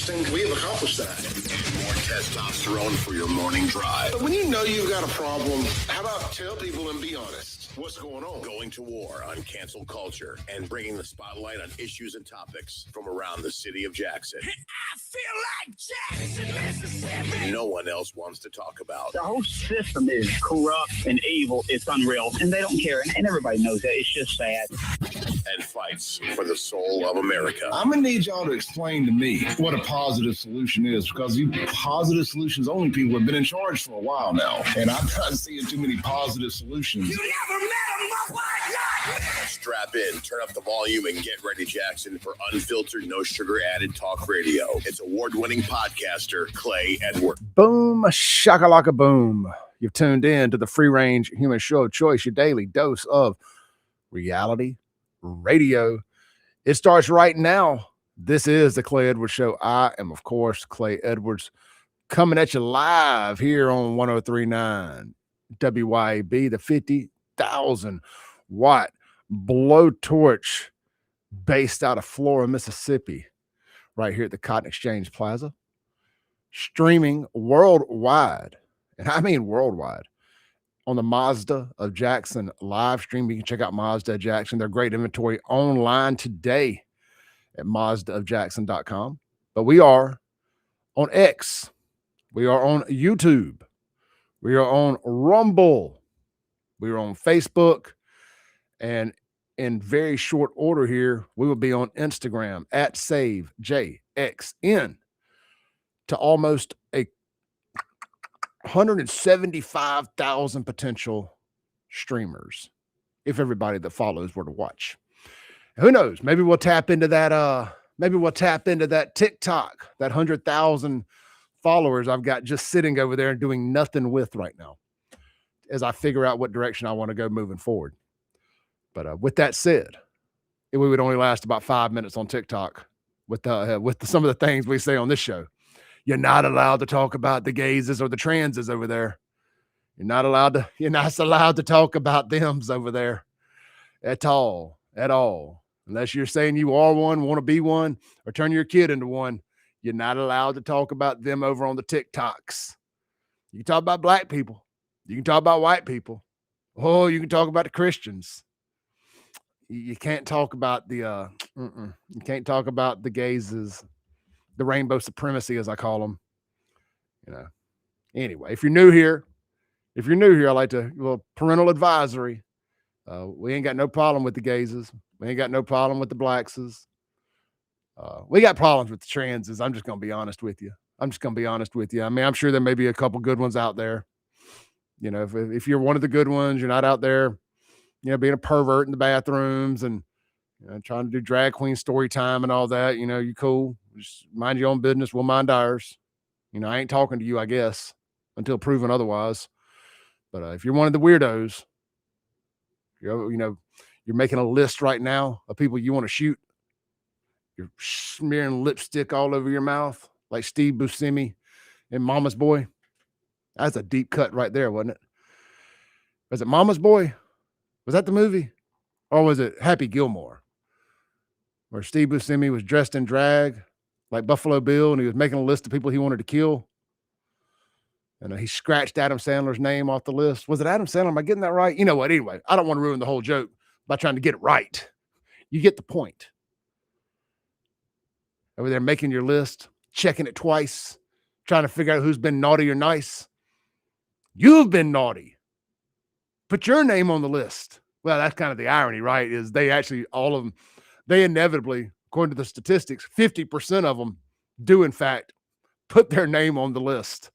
podcasting, we have accomplished that. And more testosterone for your morning drive. But when you know you've got a problem, how about tell people and be honest? What's going on? Going to war on cancel culture and bringing the spotlight on issues and topics from around the city of Jackson. I feel like Jackson, Mississippi. No one else wants to talk about. The whole system is corrupt and evil. It's unreal. And they don't care. And everybody knows that. It's just sad. And fights for the soul of America. I'm going to need y'all to explain to me what a positive solution is, because you positive solutions only people have been in charge for a while now. And I'm not seeing too many positive solutions. You never met a white guy. Strap in, turn up the volume, and get ready, Jackson, for unfiltered, no sugar added talk radio. It's award-winning podcaster Clay Edwards. Boom, shakalaka boom. You've tuned in to the Free Range Human Show of Choice, your daily dose of reality radio. It starts right now. This is the Clay Edwards Show. I am, of course, Clay Edwards, coming at you live here on 103.9 WYAB, the 50,000 watt blowtorch based out of Flora, Mississippi, right here at the Cotton Exchange Plaza, streaming worldwide, and I mean worldwide, on the Mazda of Jackson live stream. You can check out Mazda of Jackson. Their great inventory online today at mazdaofjackson.com. But we are on X. We are on YouTube. We are on Rumble. We are on Facebook. And in very short order here, we will be on Instagram at SaveJXN to almost 175,000 potential streamers if everybody that follows were to watch. Who knows? Maybe we'll tap into that. Maybe we'll tap into that TikTok, that 100,000 followers I've got just sitting over there and doing nothing with right now, as I figure out what direction I want to go moving forward. But with that said, we would only last about 5 minutes on TikTok with some of the things we say on this show. You're not allowed to talk about the gayses or the transes over there. You're not allowed to talk about thems over there at all, unless you're saying you are one, want to be one, or turn your kid into one. You're not allowed to talk about them over on the TikToks. You can talk about black people. You can talk about white people. Oh, you can talk about the Christians. You can't talk about the you can't talk about the gayses, the rainbow supremacy, as I call them. Anyway, if you're new here, I'd like to, well, parental advisory. We ain't got no problem with the gayses. We ain't got no problem with the blackses. We got problems with the transes. I'm just going to be honest with you. I mean, I'm sure there may be a couple good ones out there. If you're one of the good ones, you're not out there, being a pervert in the bathrooms and trying to do drag queen story time and all that. You cool. Just mind your own business. We'll mind ours. I ain't talking to you, I guess, until proven otherwise. But if you're one of the weirdos, you're making a list right now of people you want to shoot. You're smearing lipstick all over your mouth like Steve Buscemi in Mama's Boy. That's a deep cut right there, wasn't it? Was it Mama's Boy? Was that the movie? Or was it Happy Gilmore? Where Steve Buscemi was dressed in drag like Buffalo Bill and he was making a list of people he wanted to kill. And he scratched Adam Sandler's name off the list. Was it Adam Sandler? Am I getting that right? You know what? Anyway, I don't want to ruin the whole joke by trying to get it right. You get the point. Over there making your list, checking it twice, trying to figure out who's been naughty or nice. You've been naughty. Put your name on the list. Well, that's kind of the irony, right? Is they actually, all of them, they inevitably, according to the statistics, 50% of them do, in fact, put their name on the list.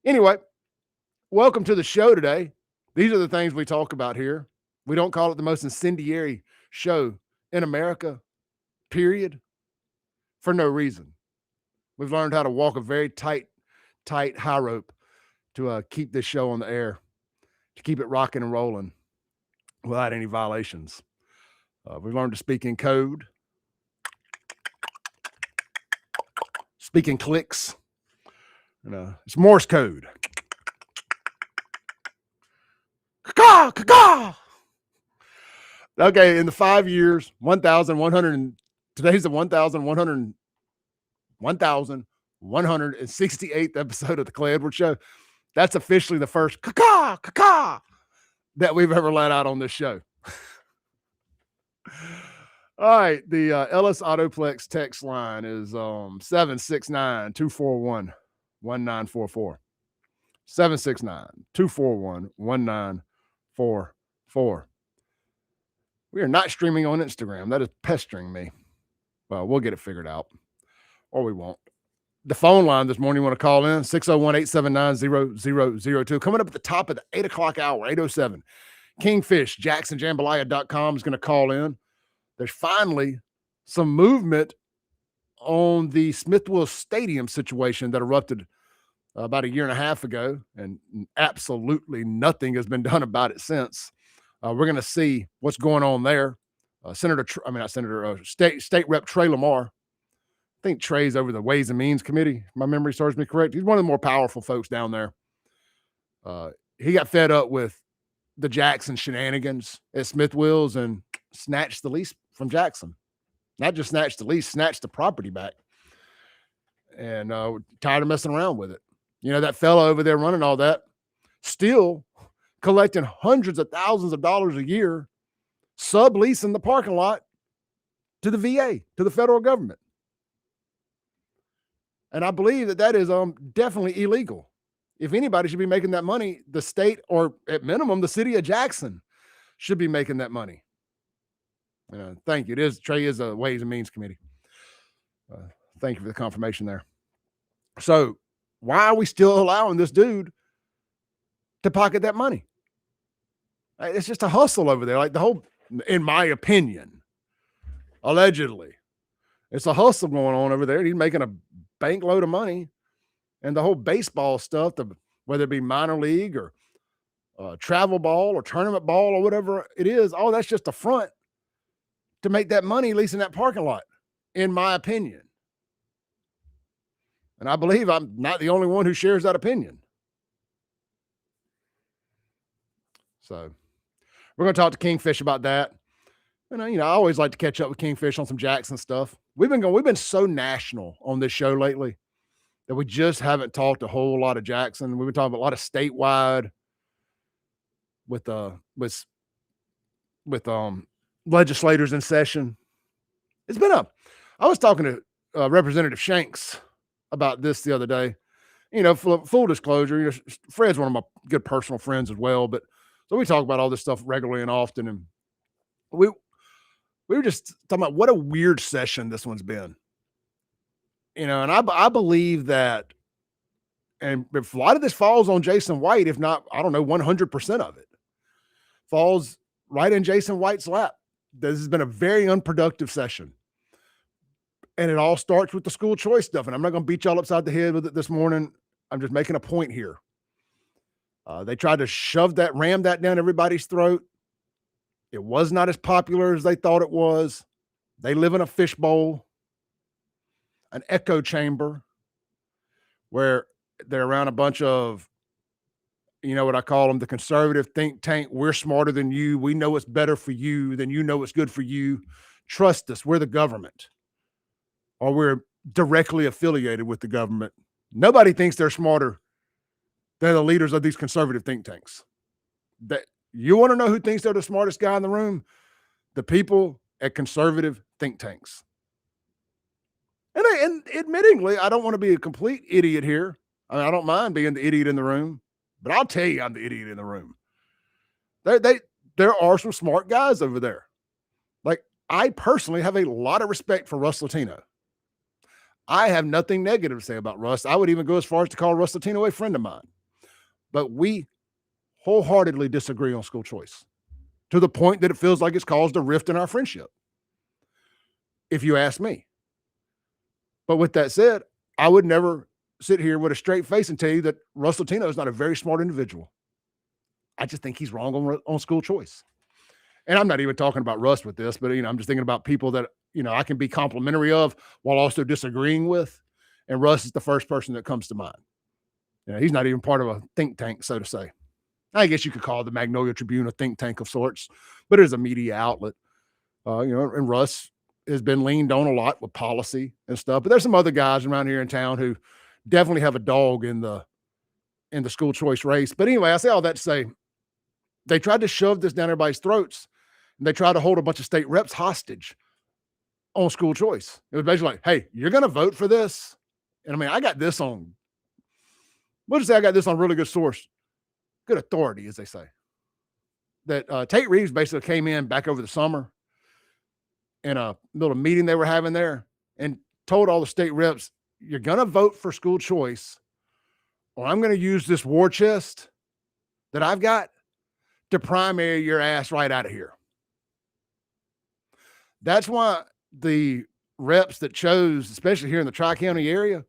Anyway, welcome to the show today. These are the things we talk about here. We don't call it the most incendiary show in America, period, for no reason. We've learned how to walk a very tight high rope to keep this show on the air, to keep it rocking and rolling without any violations. We've learned to speak in code, speak in clicks. It's Morse code. Caw, caw. Okay, in the 5 years, 1,100, today's the 1,100, 1168th episode of the Clay Edwards Show. That's officially the first caca that we've ever let out on this show. All right, the Ellis Autoplex text line is 769-241-1944. 769-241-1944. We are not streaming on Instagram. That is pestering me. Well, we'll get it figured out, or we won't. The phone line this morning, you want to call in, 601-879-0002. Coming up at the top of the 8 o'clock hour, 8:07. Kingfish, JacksonJambalaya.com is going to call in. There's finally some movement on the Smith-Wills Stadium situation that erupted about a year and a half ago, and absolutely nothing has been done about it since. We're going to see what's going on there. State Rep Trey Lamar. I think Trey's over the Ways and Means Committee. If my memory serves me correct. He's one of the more powerful folks down there. He got fed up with the Jackson shenanigans at Smith-Wills and snatched the lease from Jackson. Not just snatched the lease, snatched the property back. And tired of messing around with it. You know, that fellow over there running all that, still collecting hundreds of thousands of dollars a year, subleasing the parking lot to the VA, to the federal government. And I believe that that is definitely illegal. If anybody should be making that money, the state, or at minimum, the city of Jackson should be making that money. Thank you. Trey is a Ways and Means Committee. Thank you for the confirmation there. So why are we still allowing this dude to pocket that money? It's just a hustle over there. Like the whole, in my opinion, allegedly, it's a hustle going on over there. He's making a bank load of money, and the whole baseball stuff, whether it be minor league or travel ball or tournament ball or whatever it is, all that's just a front to make that money leasing that parking lot, in my opinion. And I believe I'm not the only one who shares that opinion. So we're going to talk to Kingfish about that. And I always like to catch up with Kingfish on some Jackson stuff. We've been so national on this show lately that we just haven't talked a whole lot of Jackson. We've been talking about a lot of statewide with legislators in session. I was talking to Representative Shanks about this the other day. Full disclosure, Fred's one of my good personal friends as well, but so we talk about all this stuff regularly and often, and we were just talking about what a weird session this one's been. And I believe that, and if a lot of this falls on Jason White, if not, 100% of it falls right in Jason White's lap. This has been a very unproductive session. And it all starts with the school choice stuff. And I'm not going to beat y'all upside the head with it this morning. I'm just making a point here. They tried to ram that down everybody's throat. It was not as popular as they thought it was. They live in a fishbowl, an echo chamber, where they're around a bunch of, what I call them, the conservative think tank. We're smarter than you. We know what's better for you than you know what's good for you. Trust us. We're the government, or we're directly affiliated with the government. Nobody thinks they're smarter than the leaders of these conservative think tanks. You want to know who thinks they're the smartest guy in the room? The people at conservative think tanks. And admittingly, I don't want to be a complete idiot here. I don't mind being the idiot in the room, but I'll tell you I'm the idiot in the room. There are some smart guys over there. Like, I personally have a lot of respect for Russ Latino. I have nothing negative to say about Russ. I would even go as far as to call Russ Latino a friend of mine. But we wholeheartedly disagree on school choice, to the point that it feels like it's caused a rift in our friendship, if you ask me. But with that said, I would never sit here with a straight face and tell you that Russ Latino is not a very smart individual. I just think he's wrong on school choice. And I'm not even talking about Russ with this, but, I'm just thinking about people that, I can be complimentary of while also disagreeing with. And Russ is the first person that comes to mind. He's not even part of a think tank, so to say. I guess you could call the Magnolia Tribune a think tank of sorts, but it is a media outlet. And Russ has been leaned on a lot with policy and stuff. But there's some other guys around here in town who definitely have a dog in the school choice race. But anyway, I say all that to say they tried to shove this down everybody's throats, and they tried to hold a bunch of state reps hostage on school choice. It was basically like, hey, you're going to vote for this? And I mean, I got this on, we'll just say I got this on really good source, good authority, as they say, that Tate Reeves basically came in back over the summer in a little meeting they were having there and told all the state reps, you're going to vote for school choice, or I'm going to use this war chest that I've got to primary your ass right out of here. That's why the reps that chose, especially here in the Tri-County area,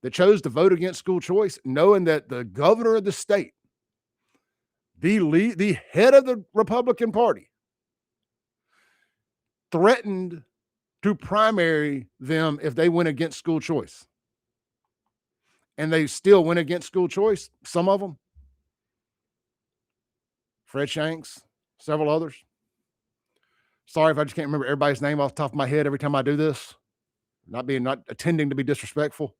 that chose to vote against school choice, knowing that the governor of the state, the head of the Republican Party, threatened to primary them if they went against school choice. And they still went against school choice, some of them. Fred Shanks, several others. Sorry if I just can't remember everybody's name off the top of my head every time I do this. Not attending to be disrespectful.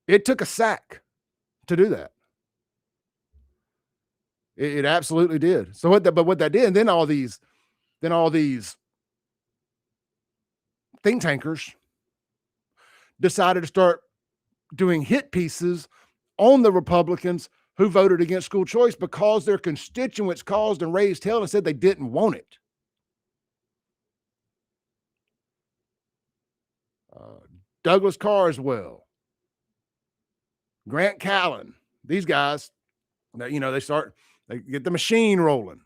It took a sack to do that. It absolutely did. So what that did, and then all these think tankers decided to start doing hit pieces on the Republicans who voted against school choice because their constituents caused and raised hell and said they didn't want it. Douglas Carswell, Grant Callen, these guys, they get the machine rolling.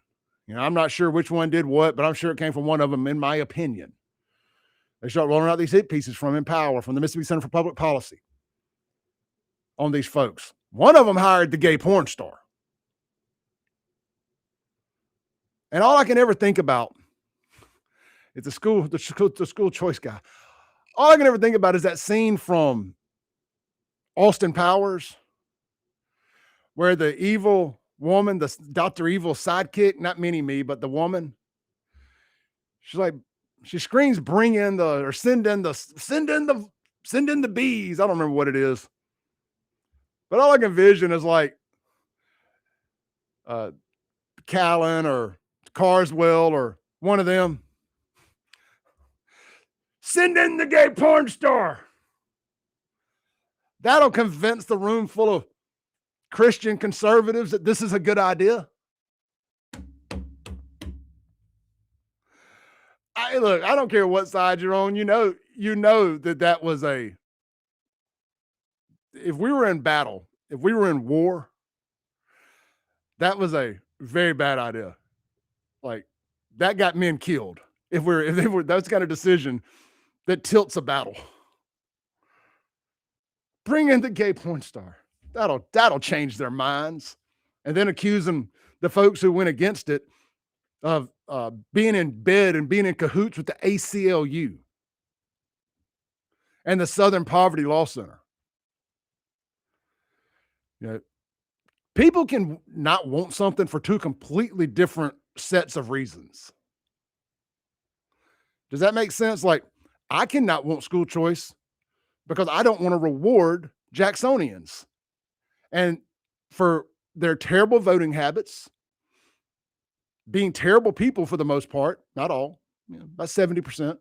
I'm not sure which one did what, but I'm sure it came from one of them, in my opinion. They start rolling out these hit pieces from Empower, from the Mississippi Center for Public Policy on these folks. One of them hired the gay porn star. And all I can ever think about is the school choice guy. All I can ever think about is that scene from Austin Powers where the evil woman, the Dr. Evil sidekick, not Mini-Me, but the woman, she screams, send in the bees. I don't remember what it is. But all I can envision is like Callen or Carswell or one of them. Send in the gay porn star. That'll convince the room full of Christian conservatives that this is a good idea. I don't care what side you're on. You know that was if we were in battle, if we were in war, that was a very bad idea. Like, that got men killed. If they were, that's kind of decision that tilts a battle. Bring in the gay porn star. That'll change their minds. And then accusing the folks who went against it of being in bed and being in cahoots with the ACLU and the Southern Poverty Law Center. People can not want something for two completely different sets of reasons. Does that make sense? Like, I cannot want school choice because I don't want to reward Jacksonians and for their terrible voting habits, being terrible people for the most part, not all, about 70%.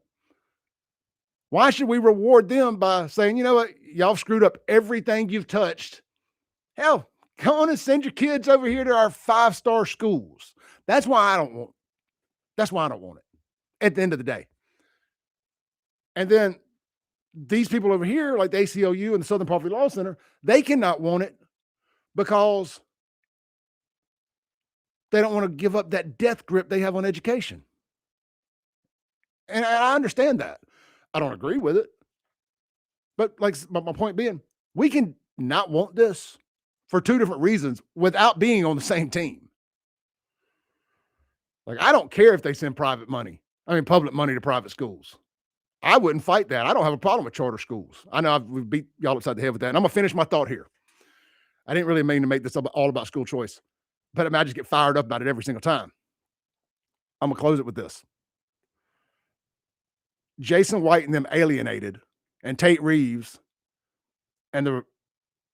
Why should we reward them by saying, you know what, y'all screwed up everything you've touched? Hell, come on and send your kids over here to our 5-star schools. That's why I don't want it at the end of the day. And then these people over here, like the ACLU and the Southern Poverty Law Center, they cannot want it because they don't want to give up that death grip they have on education. And I understand that. I don't agree with it. But my point being, we can not want this for two different reasons without being on the same team. Like, I don't care if they send public money to private schools. I wouldn't fight that. I don't have a problem with charter schools. I know we've beat y'all upside the head with that. And I'm going to finish my thought here. I didn't really mean to make this all about school choice, but I just get fired up about it every single time. I'm going to close it with this. Jason White and them alienated, and Tate Reeves and the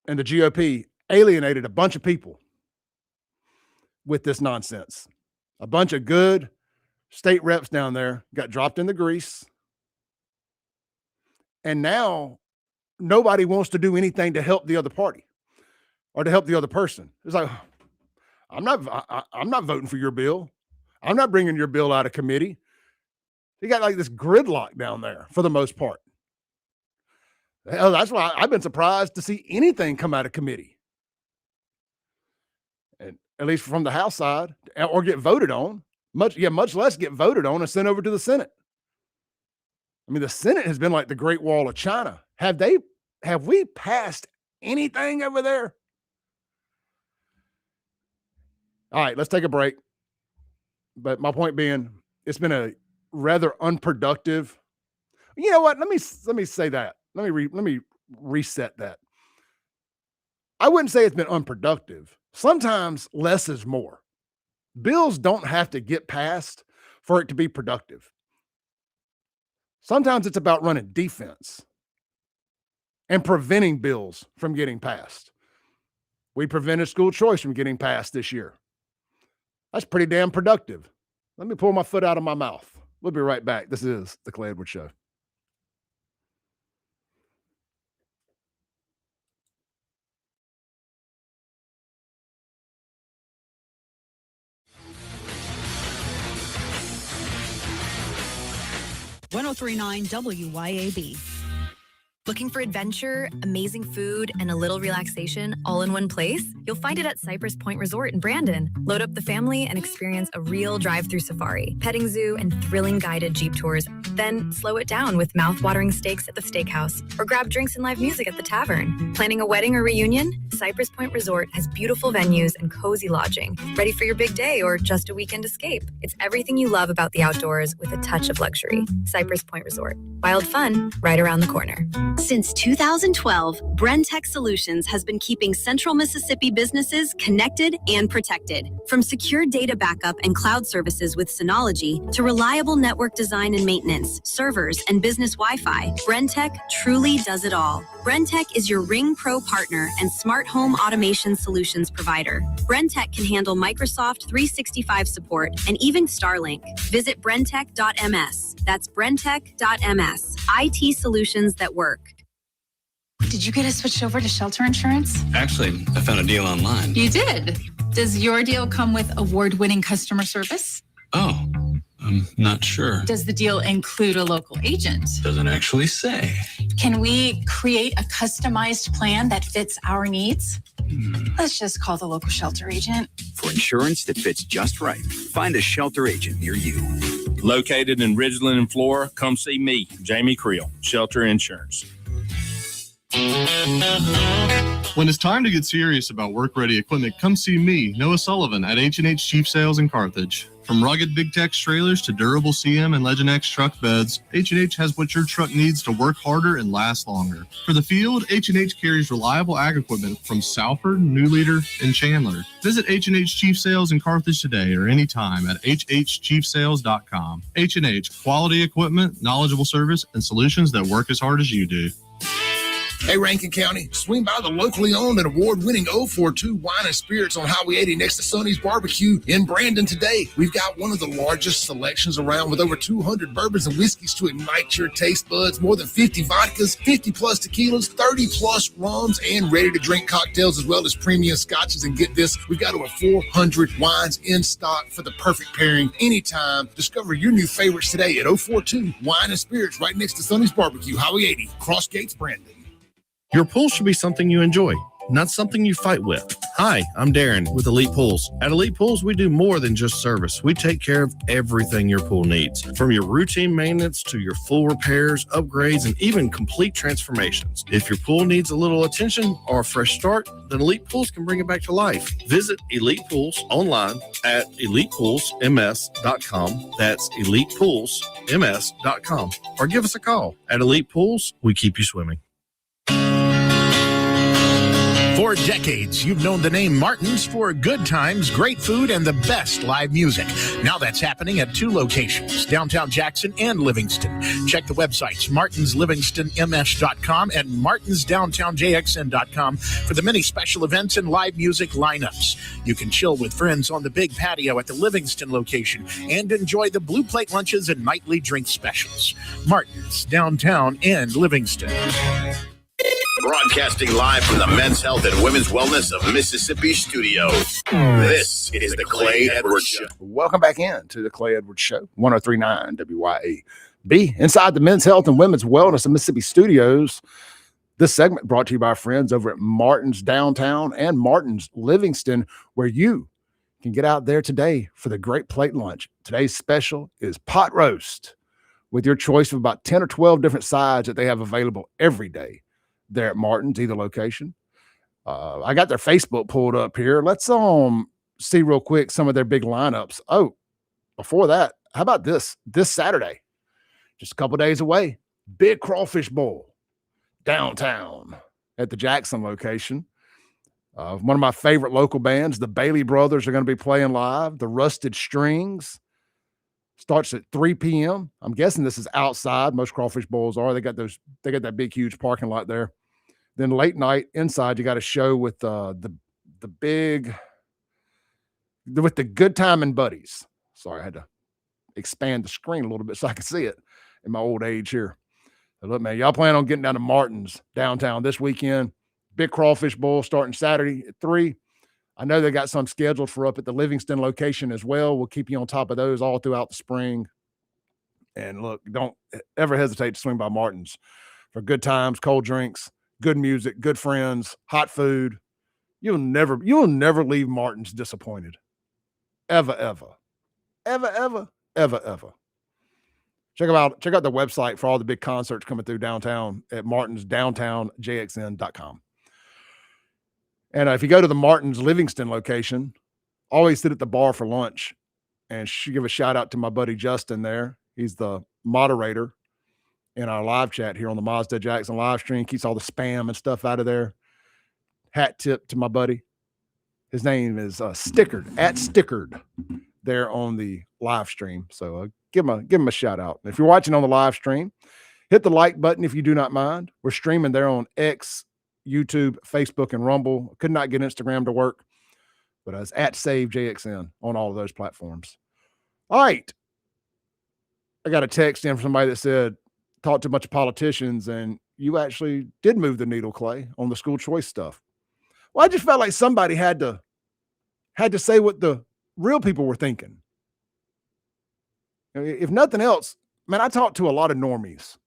GOP alienated a bunch of people with this nonsense. A bunch of good state reps down there got dropped in the grease. And now nobody wants to do anything to help the other party or to help the other person. It's like, I'm not voting for your bill. I'm not bringing your bill out of committee. You got like this gridlock down there for the most part. Hell, that's why I've been surprised to see anything come out of committee. And at least from the House side, or get voted on, much less get voted on and sent over to the Senate. I mean, the Senate has been like the Great Wall of China. Have we passed anything over there? All right, let's take a break. But my point being, it's been a rather unproductive. You know what? Let me say that. Let me reset that. I wouldn't say it's been unproductive. Sometimes less is more. Bills don't have to get passed for it to be productive. Sometimes it's about running defense and preventing bills from getting passed. We prevented school choice from getting passed this year. That's pretty damn productive. Let me pull my foot out of my mouth. We'll be right back. This is the Clay Edwards Show. .1039 WYAB. Looking for adventure, amazing food, and a little relaxation all in one place? You'll find it at Cypress Point Resort in Brandon. Load up the family and experience a real drive-through safari, petting zoo, and thrilling guided Jeep tours. Then slow it down with mouth-watering steaks at the steakhouse or grab drinks and live music at the tavern. Planning a wedding or reunion? Cypress Point Resort has beautiful venues and cozy lodging. Ready for your big day or just a weekend escape? It's everything you love about the outdoors with a touch of luxury. Cypress Point Resort. Wild fun right around the corner. Since 2012, Brentech Solutions has been keeping Central Mississippi businesses connected and protected. From secure data backup and cloud services with Synology to reliable network design and maintenance, servers, and business Wi-Fi, Brentech truly does it all. Brentech is your Ring Pro partner and smart home automation solutions provider. Brentech can handle Microsoft 365 support and even Starlink. Visit brentech.ms. That's brentech.ms. IT solutions that work. Did you get us switched over to shelter insurance? Actually, I found a deal online. You did? Does your deal come with award-winning customer service? Oh, I'm not sure. Does the deal include a local agent? Doesn't actually say. Can we create a customized plan that fits our needs? Let's just call the local shelter agent. For insurance that fits just right, find a shelter agent near you. Located in Ridgeland and Flora, come see me, Jamie Creel, Shelter Insurance. When it's time to get serious about work-ready equipment, come see me, Noah Sullivan, at H&H Chief Sales in Carthage. From rugged Big Tex trailers to durable CM and Legend X truck beds, H&H has what your truck needs to work harder and last longer. For the field, H&H carries reliable ag equipment from Salford, New Leader, and Chandler. Visit H&H Chief Sales in Carthage today or anytime at hhchiefsales.com. H&H, quality equipment, knowledgeable service, and solutions that work as hard as you do. Hey, Rankin County, swing by the locally owned and award-winning 042 Wine and Spirits on Highway 80 next to Sonny's Barbecue in Brandon today. We've got one of the largest selections around with over 200 bourbons and whiskeys to ignite your taste buds, more than 50 vodkas, 50-plus tequilas, 30-plus rums, and ready-to-drink cocktails, as well as premium scotches. And get this, we've got over 400 wines in stock for the perfect pairing anytime. Discover your new favorites today at 042 Wine and Spirits right next to Sonny's Barbecue, Highway 80, Cross Gates, Brandon. Your pool should be something you enjoy, not something you fight with. Hi, I'm Darren with Elite Pools. At Elite Pools, we do more than just service. We take care of everything your pool needs, from your routine maintenance to your full repairs, upgrades, and even complete transformations. If your pool needs a little attention or a fresh start, then Elite Pools can bring it back to life. Visit Elite Pools online at elitepoolsms.com. That's elitepoolsms.com. Or give us a call. At Elite Pools, we keep you swimming. For decades, you've known the name Martin's for good times, great food, and the best live music. Now that's happening at 2 locations, downtown Jackson and Livingston. Check the websites, martinslivingstonms.com and martinsdowntownjxn.com for the many special events and live music lineups. You can chill with friends on the big patio at the Livingston location and enjoy the Blue Plate lunches and nightly drink specials. Martin's, downtown and Livingston. Broadcasting live from the Men's Health and Women's Wellness of Mississippi studio. This is the Clay Edwards Show. Welcome back in to the Clay Edwards Show, 103.9 WYAB. Inside the Men's Health and Women's Wellness of Mississippi studios. This segment brought to you by our friends over at Martin's Downtown and Martin's Livingston, where you can get out there today for the great plate lunch. Today's special is pot roast with your choice of about 10 or 12 different sides that they have available every day there at Martin's, either location. I got their Facebook pulled up here. Let's see real quick some of their big lineups. Oh, before that, how about this Saturday, just a couple days away, big crawfish bowl downtown at the Jackson location. One of my favorite local bands, the Bailey Brothers, are going to be playing live. The Rusted Strings starts at 3 p.m. I'm guessing this is outside. Most crawfish bowls are. They got that big, huge parking lot there. Then late night inside, you got a show with the Good Time and Buddies. Sorry, I had to expand the screen a little bit so I could see it in my old age here. But look, man, y'all plan on getting down to Martin's downtown this weekend. Big crawfish bowl starting Saturday at 3. I know they got some scheduled for up at the Livingston location as well. We'll keep you on top of those all throughout the spring. And look, don't ever hesitate to swing by Martin's for good times, cold drinks, good music, good friends, hot food. You'll never leave Martin's disappointed. Ever. Check out the website for all the big concerts coming through downtown at martinsdowntownjxn.com. And if you go to the Martin's Livingston location, always sit at the bar for lunch and give a shout out to my buddy Justin there. He's the moderator in our live chat here on the Mazda Jackson live stream. Keeps all the spam and stuff out of there. Hat tip to my buddy. His name is Stickered, @Stickered there on the live stream. So give him a shout out. And if you're watching on the live stream, hit the like button if you do not mind. We're streaming there on X, YouTube, Facebook, and Rumble. Could not get Instagram to work, but it's @SaveJXN on all of those platforms. All right. I got a text in from somebody that said, talked to a bunch of politicians, and you actually did move the needle, Clay, on the school choice stuff. Well, I just felt like somebody had to say what the real people were thinking. If nothing else, man, I talk to a lot of normies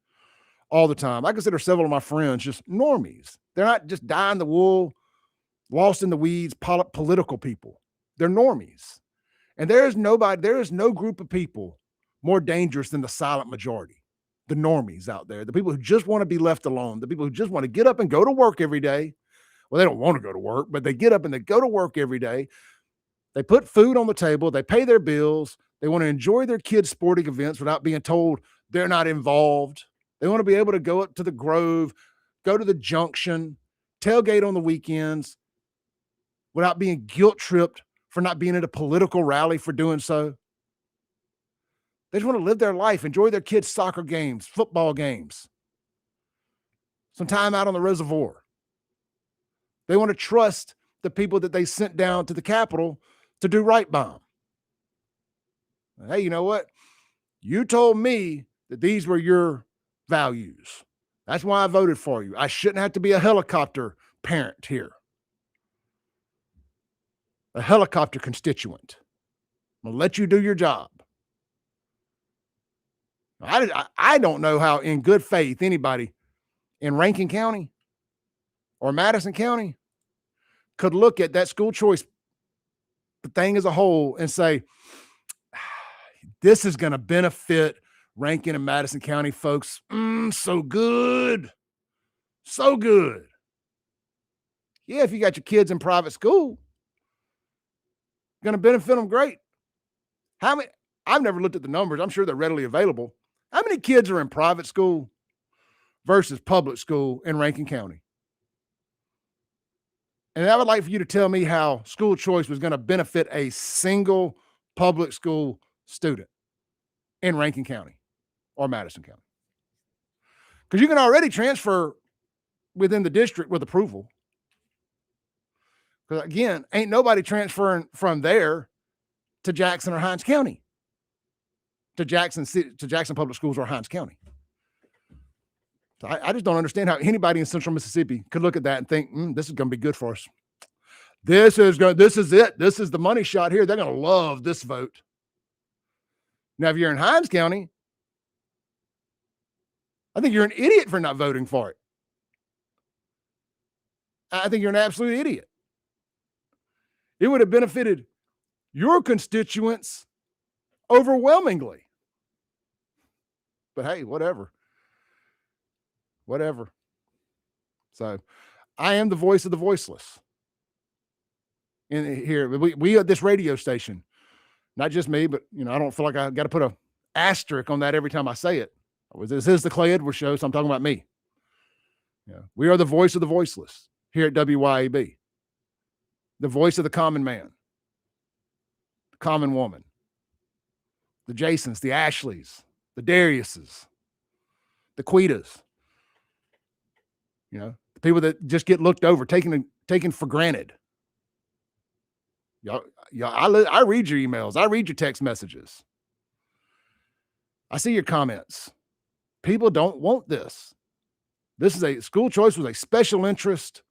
all the time. I consider several of my friends just normies. They're not just dying the wool, lost in the weeds, political people. They're normies. And there is no group of people more dangerous than the silent majority, the normies out there, the people who just want to be left alone, the people who just want to get up and go to work every day. Well, they don't want to go to work, but they get up and they go to work every day. They put food on the table. They pay their bills. They want to enjoy their kids' sporting events without being told they're not involved. They want to be able to go up to the Grove, go to the Junction, tailgate on the weekends without being guilt-tripped for not being at a political rally for doing so. They just want to live their life, enjoy their kids' soccer games, football games, some time out on the reservoir. They want to trust the people that they sent down to the Capitol to do right by them. Hey, you know what? You told me that these were your values. That's why I voted for you. I shouldn't have to be a helicopter parent here, a helicopter constituent. I'm going to let you do your job. I don't know how in good faith anybody in Rankin County or Madison County could look at that school choice thing as a whole and say, this is going to benefit Rankin and Madison County folks. So good. So good. Yeah, if you got your kids in private school, going to benefit them great. How many? I've never looked at the numbers. I'm sure they're readily available. How many kids are in private school versus public school in Rankin County? And I would like for you to tell me how school choice was going to benefit a single public school student in Rankin County or Madison County. Because you can already transfer within the district with approval. Because again, ain't nobody transferring from there to Jackson or Hinds County, to Jackson Public Schools or Hinds County. So I just don't understand how anybody in Central Mississippi could look at that and think, this is going to be good for us. This is it. This is the money shot here. They're going to love this vote. Now, if you're in Hinds County, I think you're an idiot for not voting for it. I think you're an absolute idiot. It would have benefited your constituents overwhelmingly. But hey, whatever. So I am the voice of the voiceless. In here, we at this radio station, not just me, but I don't feel like I got to put a asterisk on that every time I say it. This is the Clay Edwards Show, so I'm talking about me. We are the voice of the voiceless here at WYAB. The voice of the common man, the common woman, the Jasons, the Ashleys, the Dariuses, the Quitas. The people that just get looked over, taken for granted. I read your emails. I read your text messages. I see your comments. People don't want this. School choice was a special interest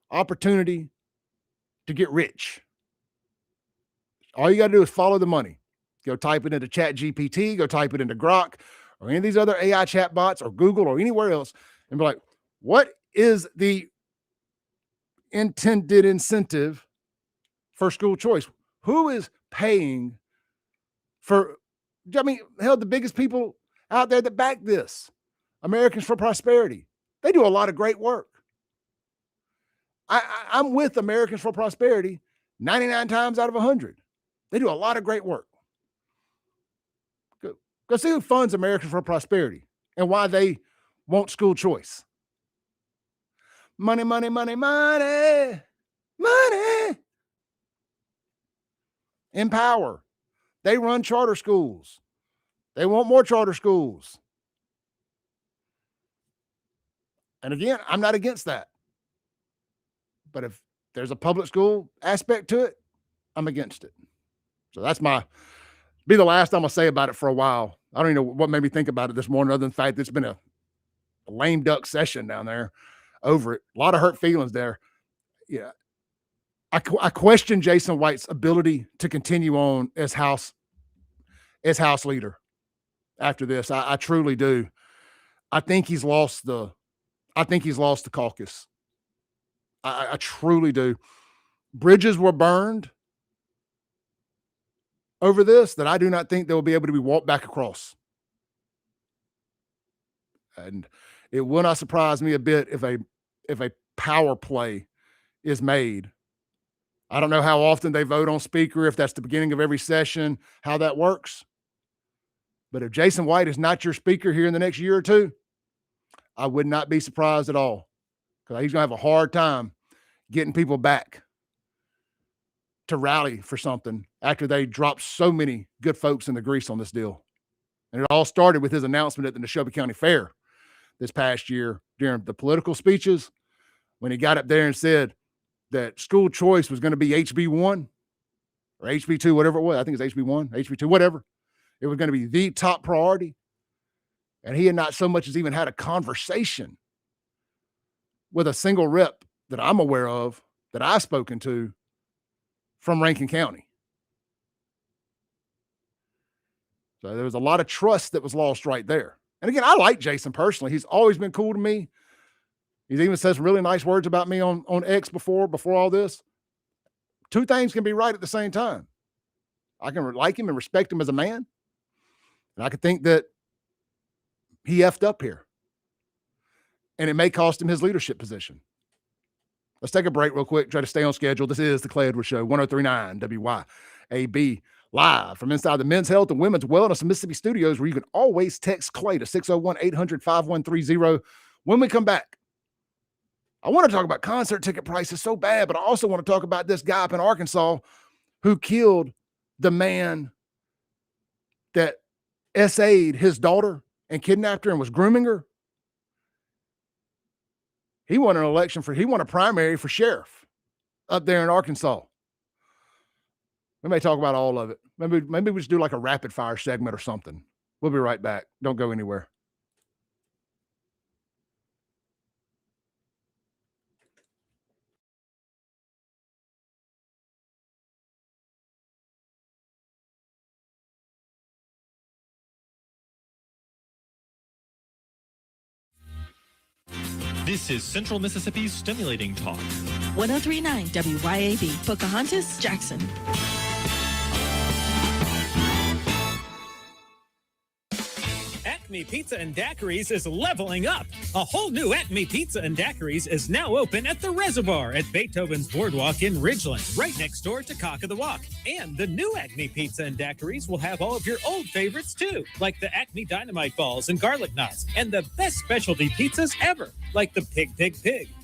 opportunity to get rich. All you got to do is follow the money. Go type it into ChatGPT, go type it into Grok, or any of these other AI chatbots, or Google, or anywhere else, and be like, what is the intended incentive for school choice? Who is paying for, hell, the biggest people out there that back this, Americans for Prosperity. They do a lot of great work. I'm with Americans for Prosperity 99 times out of 100. They do a lot of great work. Go see who funds Americans for Prosperity and why they want school choice. Money, money, money, money, money. Empower. They run charter schools. They want more charter schools. And again, I'm not against that. But if there's a public school aspect to it, I'm against it. So that's be the last I'm going to say about it for a while. I don't even know what made me think about it this morning, other than the fact that it's been a lame duck session down there over it. A lot of hurt feelings there. Yeah. I question Jason White's ability to continue on as House leader after this. I truly do. I think he's lost the caucus. I truly do. Bridges were burned over this that I do not think they will be able to be walked back across. And it will not surprise me a bit if a power play is made. I don't know how often they vote on speaker, if that's the beginning of every session, how that works. But if Jason White is not your speaker here in the next year or two, I would not be surprised at all, because he's going to have a hard time getting people back to rally for something after they dropped so many good folks in the grease on this deal. And it all started with his announcement at the Neshoba County Fair this past year during the political speeches, when he got up there and said that school choice was going to be HB1 or HB2, whatever it was. I think it's HB1, HB2, whatever. It was going to be the top priority. And he had not so much as even had a conversation with a single rep that I'm aware of, that I've spoken to from Rankin County. So there was a lot of trust that was lost right there. And again, I like Jason personally. He's always been cool to me. He's even said some really nice words about me on X before all this. Two things can be right at the same time. I can like him and respect him as a man. And I could think that he effed up here. And it may cost him his leadership position. Let's take a break real quick, try to stay on schedule. This is the Clay Edwards Show, 103.9 WYAB, live from inside the Men's Health and Women's Wellness in Mississippi studios, where you can always text Clay to 601-800-5130. When we come back, I want to talk about concert ticket prices so bad, but I also want to talk about this guy up in Arkansas who killed the man that SA'd his daughter and kidnapped her and was grooming her. He won he won a primary for sheriff up there in Arkansas. We may talk about all of it. Maybe we just do like a rapid fire segment or something. We'll be right back. Don't go anywhere. This is Central Mississippi's Stimulating Talk. 1039 WYAB, Pocahontas, Jackson. Acme Pizza and Daiquiris is leveling up. A whole new Acme Pizza and Daiquiris is now open at the Reservoir at Beethoven's Boardwalk in Ridgeland, right next door to Cock of the Walk. And the new Acme Pizza and Daiquiris will have all of your old favorites too, like the Acme Dynamite Balls and Garlic Knots, and the best specialty pizzas ever, like the Pig,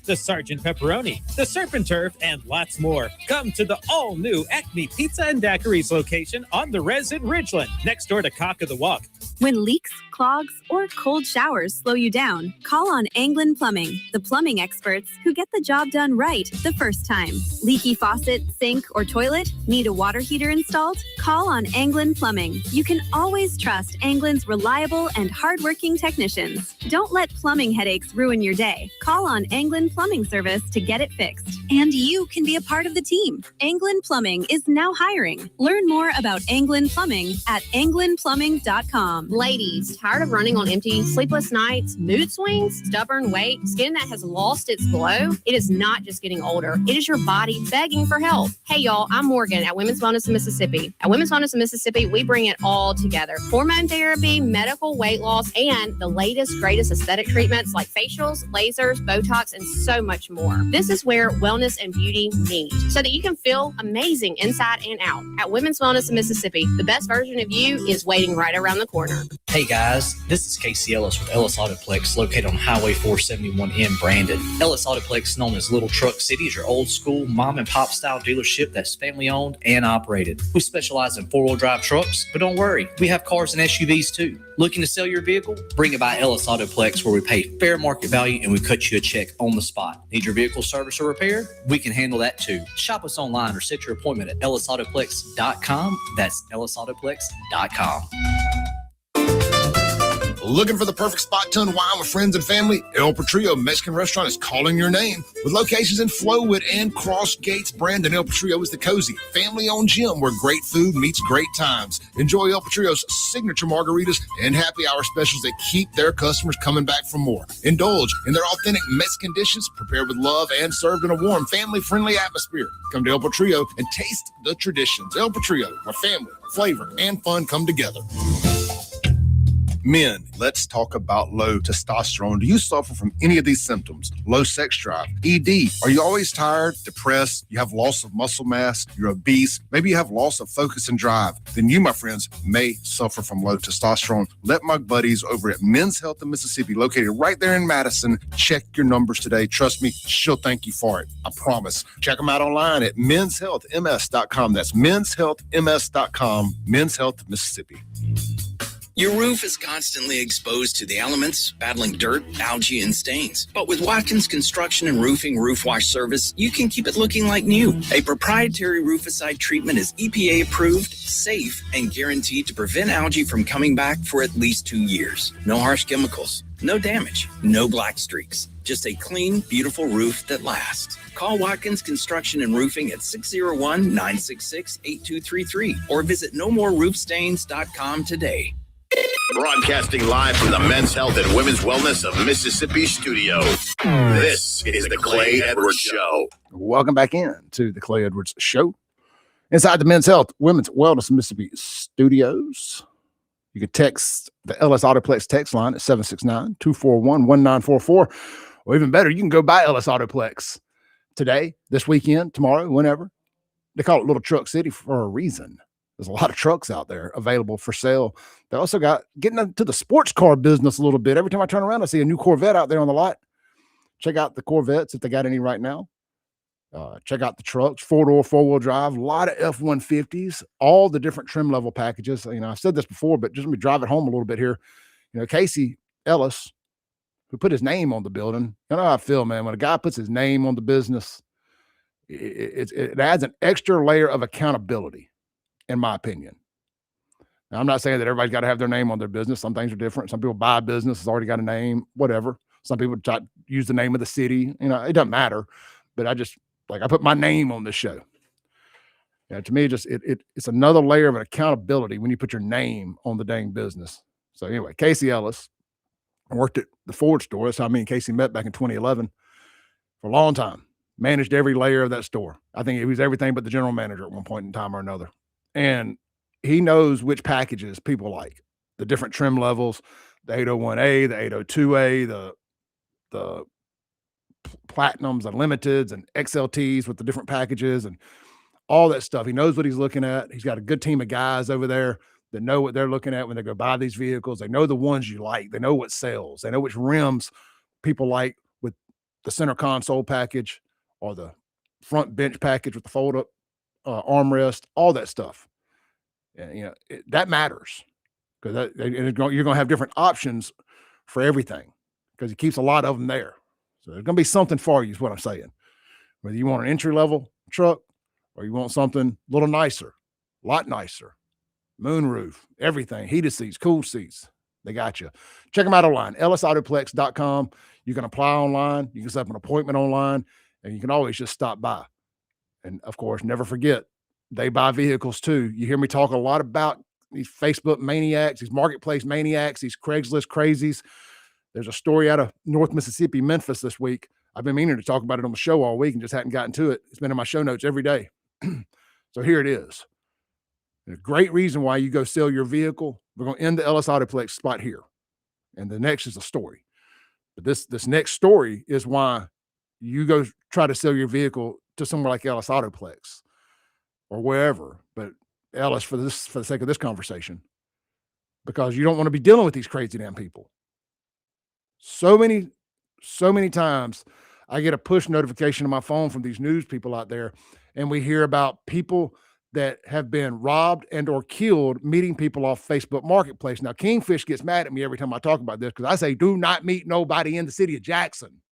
the Sergeant Pepperoni, the Surf and Turf, and lots more. Come to the all-new Acme Pizza and Daiquiris location on the Res in Ridgeland, next door to Cock of the Walk. When leaks, clogs, or cold showers slow you down, call on Anglin Plumbing, the plumbing experts who get the job done right the first time. Leaky faucet, sink, or toilet? Need a water heater installed? Call on Anglin Plumbing. You can always trust Anglin's reliable and hardworking technicians. Don't let plumbing headaches ruin your day. Call on Anglin Plumbing Service to get it fixed. And you can be a part of the team. Anglin Plumbing is now hiring. Learn more about Anglin Plumbing at anglinplumbing.com. Ladies, tired of running on empty, sleepless nights, mood swings, stubborn weight, skin that has lost its glow? It is not just getting older. It is your body begging for help. Hey, y'all, I'm Morgan at Women's Wellness of Mississippi. At Women's Wellness of Mississippi, we bring it all together. Hormone therapy, medical weight loss, and the latest, greatest aesthetic treatments like facials, lasers, Botox, and so much more. This is where wellness and beauty meet so that you can feel amazing inside and out. At Women's Wellness of Mississippi, the best version of you is waiting right around the corner. Hey guys, this is Casey Ellis with Ellis Autoplex located on Highway 471 in Brandon. Ellis Autoplex, known as Little Truck City, is your old school mom and pop style dealership that's family owned and operated. We specialize in 4-wheel drive trucks, but don't worry, we have cars and SUVs too. Looking to sell your vehicle? Bring it by Ellis Autoplex where we pay fair market value and we cut you a check on the spot. Need your vehicle service or repair? We can handle that too. Shop us online or set your appointment at ellisautoplex.com. That's ellisautoplex.com. Looking for the perfect spot to unwind with friends and family? El Patrio Mexican Restaurant is calling your name. With locations in Flowood and Cross Gates, Brandon, El Patrio is the cozy, family-owned gym where great food meets great times. Enjoy El Patrio's signature margaritas and happy hour specials that keep their customers coming back for more. Indulge in their authentic Mexican dishes prepared with love and served in a warm, family-friendly atmosphere. Come to El Patrio and taste the traditions. El Patrio, where family, flavor, and fun come together. Men, let's talk about low testosterone. Do you suffer from any of these symptoms? Low sex drive, ED. Are you always tired, depressed? You have loss of muscle mass? You're obese? Maybe you have loss of focus and drive? Then you, my friends, may suffer from low testosterone. Let my buddies over at Men's Health in Mississippi, located right there in Madison, check your numbers today. Trust me, she'll thank you for it. I promise. Check them out online at menshealthms.com. That's menshealthms.com. Men's Health Mississippi. Your roof is constantly exposed to the elements, battling dirt, algae, and stains. But with Watkins Construction and Roofing Roof Wash Service, you can keep it looking like new. A proprietary rooficide treatment is EPA approved, safe, and guaranteed to prevent algae from coming back for at least 2 years. No harsh chemicals, no damage, no black streaks. Just a clean, beautiful roof that lasts. Call Watkins Construction and Roofing at 601-966-8233 or visit nomoreroofstains.com today. Broadcasting live from the Men's Health and Women's Wellness of Mississippi studio. This is the Clay Edwards Show. Welcome back in to the Clay Edwards Show. Inside the Men's Health, Women's Wellness of Mississippi studios. You can text the Ellis Autoplex text line at 769-241-1944. Or even better, you can go buy Ellis Autoplex today, this weekend, tomorrow, whenever. They call it Little Truck City for a reason. There's a lot of trucks out there available for sale. They also got getting into the sports car business a little bit. Every time I turn around, I see a new Corvette out there on the lot. check out the Corvettes if they got any right now. Check out the trucks, 4-door, 4-wheel drive, a lot of F-150s, all the different trim level packages. I've said this before, but just let me drive it home a little bit here. Casey Ellis, who put his name on the building. You know how I feel, man. When a guy puts his name on the business, it adds an extra layer of accountability, in my opinion. Now, I'm not saying that everybody's got to have their name on their business. Some things are different. Some people buy a business that's already got a name, whatever. Some people try to use the name of the city. It doesn't matter. But I put my name on this show. To me, it's another layer of accountability when you put your name on the dang business. So anyway, Casey Ellis worked at the Ford store. That's how me and Casey met back in 2011 for a long time. Managed every layer of that store. I think he was everything but the general manager at one point in time or another. And he knows which packages people like, the different trim levels, the 801A, the 802A, the platinums and limiteds and XLTs with the different packages and all that stuff. He knows what he's looking at. He's got a good team of guys over there that know what they're looking at when they go buy these vehicles. They know the ones you like. They know what sells. They know which rims people like with the center console package or the front bench package with the fold-up armrest, all that stuff. And, that matters because you're going to have different options for everything because he keeps a lot of them there. So there's going to be something for you is what I'm saying. Whether you want an entry-level truck or you want something a little nicer, a lot nicer, moonroof, everything, heated seats, cool seats, they got you. Check them out online, ellisautoplex.com. You can apply online. You can set up an appointment online, and you can always just stop by. And, of course, never forget, they buy vehicles too. You hear me talk a lot about these Facebook maniacs, these marketplace maniacs, these Craigslist crazies. There's a story out of North Mississippi, Memphis this week. I've been meaning to talk about it on the show all week and just hadn't gotten to it. It's been in my show notes every day. So here it is. A great reason why you go sell your vehicle. We're going to end the Ellis Autoplex spot here. And the next is a story. But this next story is why you go try to sell your vehicle to somewhere like Ellis Autoplex or wherever. But Ellis, for the sake of this conversation, because you don't want to be dealing with these crazy damn people. So many times I get a push notification on my phone from these news people out there, and we hear about people that have been robbed and or killed meeting people off Facebook Marketplace. Now, Kingfish gets mad at me every time I talk about this because I say, do not meet nobody in the city of Jackson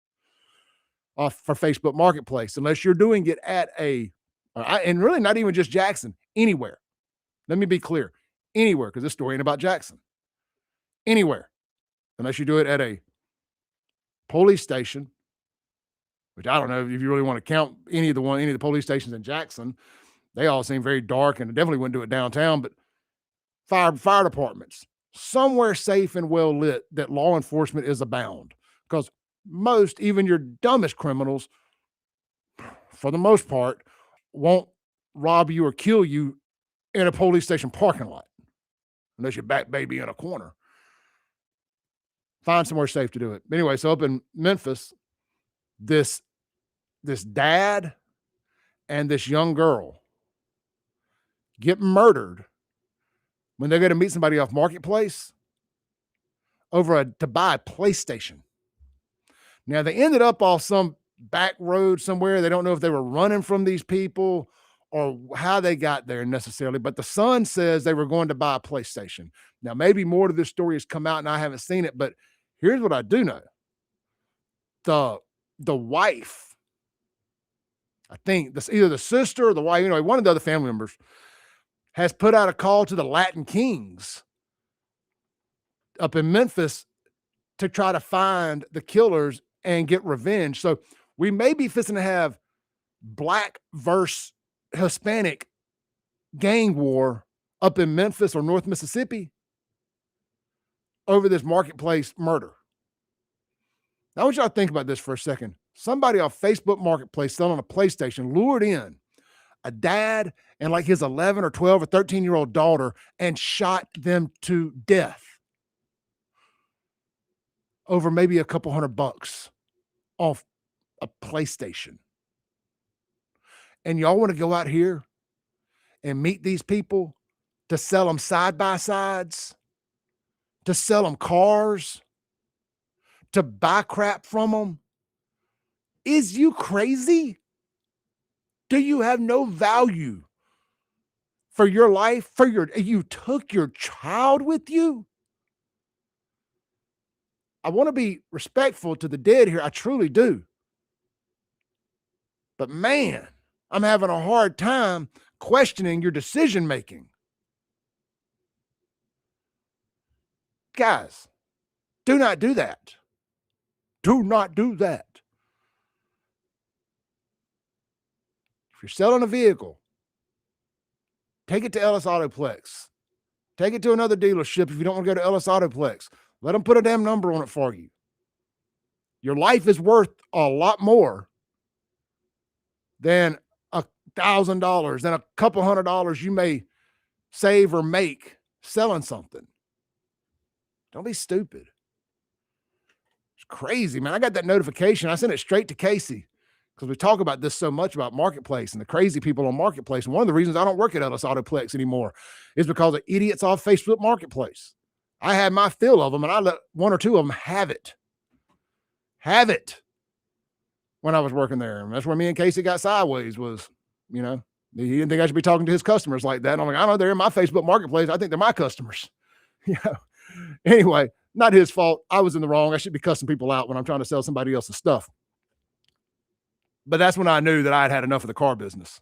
off for Facebook Marketplace unless you're doing it at and really not even just Jackson, anywhere. Let me be clear, anywhere, because this story ain't about Jackson. Anywhere, unless you do it at a police station, which I don't know if you really want to count any of the police stations in Jackson. They all seem very dark, and I definitely wouldn't do it downtown, but fire departments, somewhere safe and well lit that law enforcement is abound. Because most, even your dumbest criminals, for the most part, won't rob you or kill you in a police station parking lot, unless you're back baby in a corner. Find somewhere safe to do it. Anyway, so up in Memphis, this dad and this young girl get murdered when they go to meet somebody off Marketplace to buy a PlayStation. Now, they ended up off some back road somewhere. They don't know if they were running from these people or how they got there necessarily, but the son says they were going to buy a PlayStation. Now, maybe more to this story has come out and I haven't seen it, but here's what I do know. The wife, I think that's either the sister or the wife, one of the other family members, has put out a call to the Latin Kings up in Memphis to try to find the killers and get revenge. So we may be fixing to have Black versus Hispanic gang war up in Memphis or North Mississippi over this Marketplace murder. Now, I want y'all to think about this for a second. Somebody off Facebook Marketplace selling a PlayStation lured in a dad and like his 11 or 12 or 13-year-old daughter and shot them to death over maybe a couple $100 off a PlayStation. And y'all want to go out here and meet these people to sell them side-by-sides, to sell them cars, to buy crap from them Is you crazy? Do you have no value for your life? You took your child with you? I want to be respectful to the dead here. I truly do. But man, I'm having a hard time questioning your decision making. Guys, do not do that. Do not do that. If you're selling a vehicle, take it to Ellis Autoplex. Take it to another dealership if you don't want to go to Ellis Autoplex. Let them put a damn number on it for you. Your life is worth a lot more than $1,000, than a couple $100 you may save or make selling something. Don't be stupid. It's crazy, man. I got that notification. I sent it straight to Casey because we talk about this so much about Marketplace and the crazy people on Marketplace. And one of the reasons I don't work at Ellis Autoplex anymore is because of idiots off Facebook Marketplace. I had my fill of them, and I let one or two of them have it. When I was working there. And that's where me and Casey got sideways was, he didn't think I should be talking to his customers like that. And I'm like, I know they're in my Facebook Marketplace. I think they're my customers. Anyway, not his fault. I was in the wrong. I should be cussing people out when I'm trying to sell somebody else's stuff. But that's when I knew that I had had enough of the car business.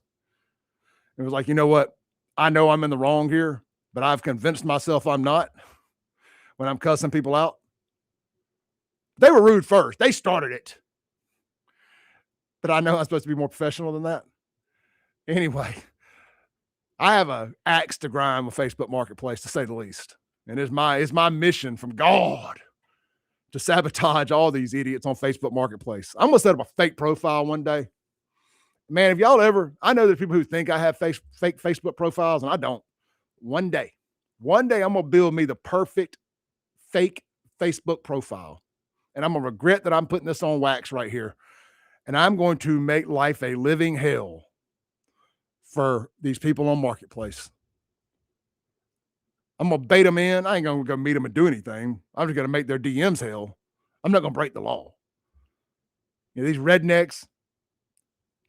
It was like, you know what? I know I'm in the wrong here, but I've convinced myself I'm not when I'm cussing people out. They were rude first. They started it. But I know I'm supposed to be more professional than that. Anyway, I have an axe to grind with Facebook Marketplace, to say the least. And it's my mission from God to sabotage all these idiots on Facebook Marketplace. I'm going to set up a fake profile one day. Man, if y'all ever, I know there's people who think I have fake Facebook profiles, and I don't. One day I'm going to build me the perfect fake Facebook profile. And I'm going to regret that I'm putting this on wax right here. And I'm going to make life a living hell for these people on Marketplace. I'm going to bait them in. I ain't going to go meet them and do anything. I'm just going to make their DMs hell. I'm not going to break the law. These rednecks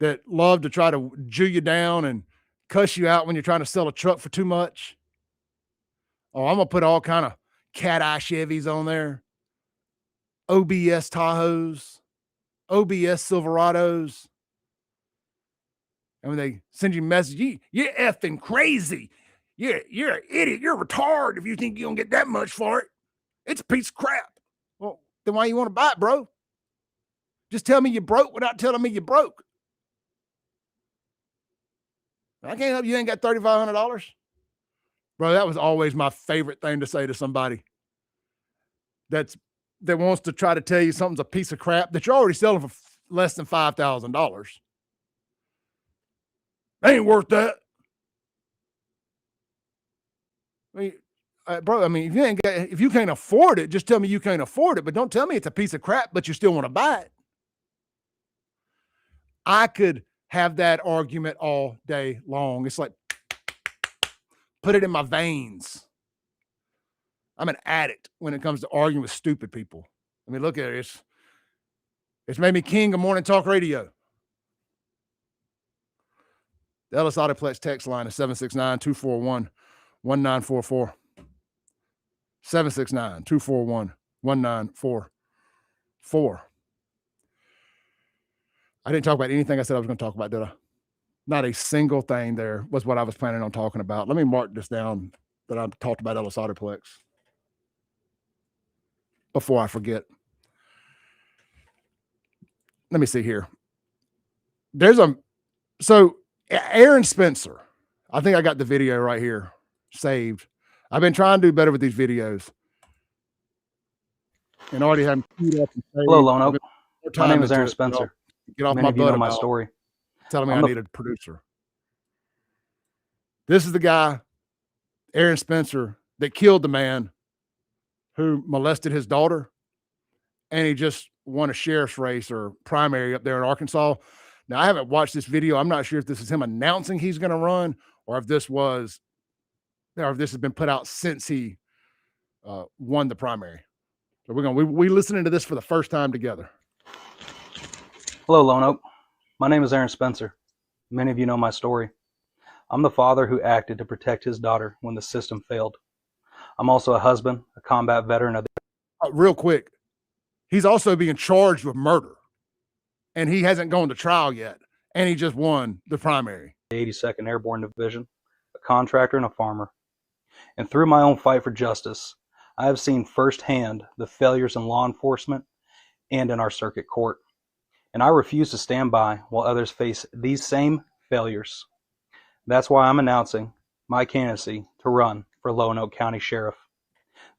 that love to try to Jew you down and cuss you out when you're trying to sell a truck for too much. Oh, I'm going to put all kind of cat eye Chevys on there. OBS Tahoes, OBS Silverados. And when they send you a message, you're effing crazy. You're an idiot. You're a retard if you think you're going to get that much for it. It's a piece of crap. Well, then why you want to buy it, bro? Just tell me you broke without telling me you broke. I can't help you ain't got $3,500. Bro, that was always my favorite thing to say to somebody that wants to try to tell you something's a piece of crap that you're already selling for less than $5,000. Ain't worth that. If you can't afford it, just tell me you can't afford it, but don't tell me it's a piece of crap, but you still want to buy it. I could have that argument all day long. It's like, put it in my veins. I'm an addict when it comes to arguing with stupid people. I mean, look at it. It's made me king of morning talk radio. The Ellis Autoplex text line is 769-241-1944. 769-241-1944. I didn't talk about anything I said I was going to talk about, did I? Not a single thing there was what I was planning on talking about. Let me mark this down that I talked about Ellis Autoplex before I forget. Let me see here. So Aaron Spencer, I think I got the video right here saved. I've been trying to do better with these videos. And already have them queued up and saved. Hello, Lono. My name is Aaron Spencer. Get off my butt my story. Telling me I need a producer. This is the guy, Aaron Spencer, that killed the man who molested his daughter. And he just won a sheriff's race or primary up there in Arkansas. Now, I haven't watched this video. I'm not sure if this is him announcing he's going to run or if this has been put out since he won the primary. So we listening to this for the first time together. Hello, Lone Oak. My name is Aaron Spencer. Many of you know my story. I'm the father who acted to protect his daughter when the system failed. I'm also a husband, a combat veteran of the... Real quick, he's also being charged with murder, and he hasn't gone to trial yet, and he just won the primary. 82nd Airborne Division, a contractor and a farmer. And through my own fight for justice, I have seen firsthand the failures in law enforcement and in our circuit court. And I refuse to stand by while others face these same failures. That's why I'm announcing my candidacy to run for Lone Oak County Sheriff.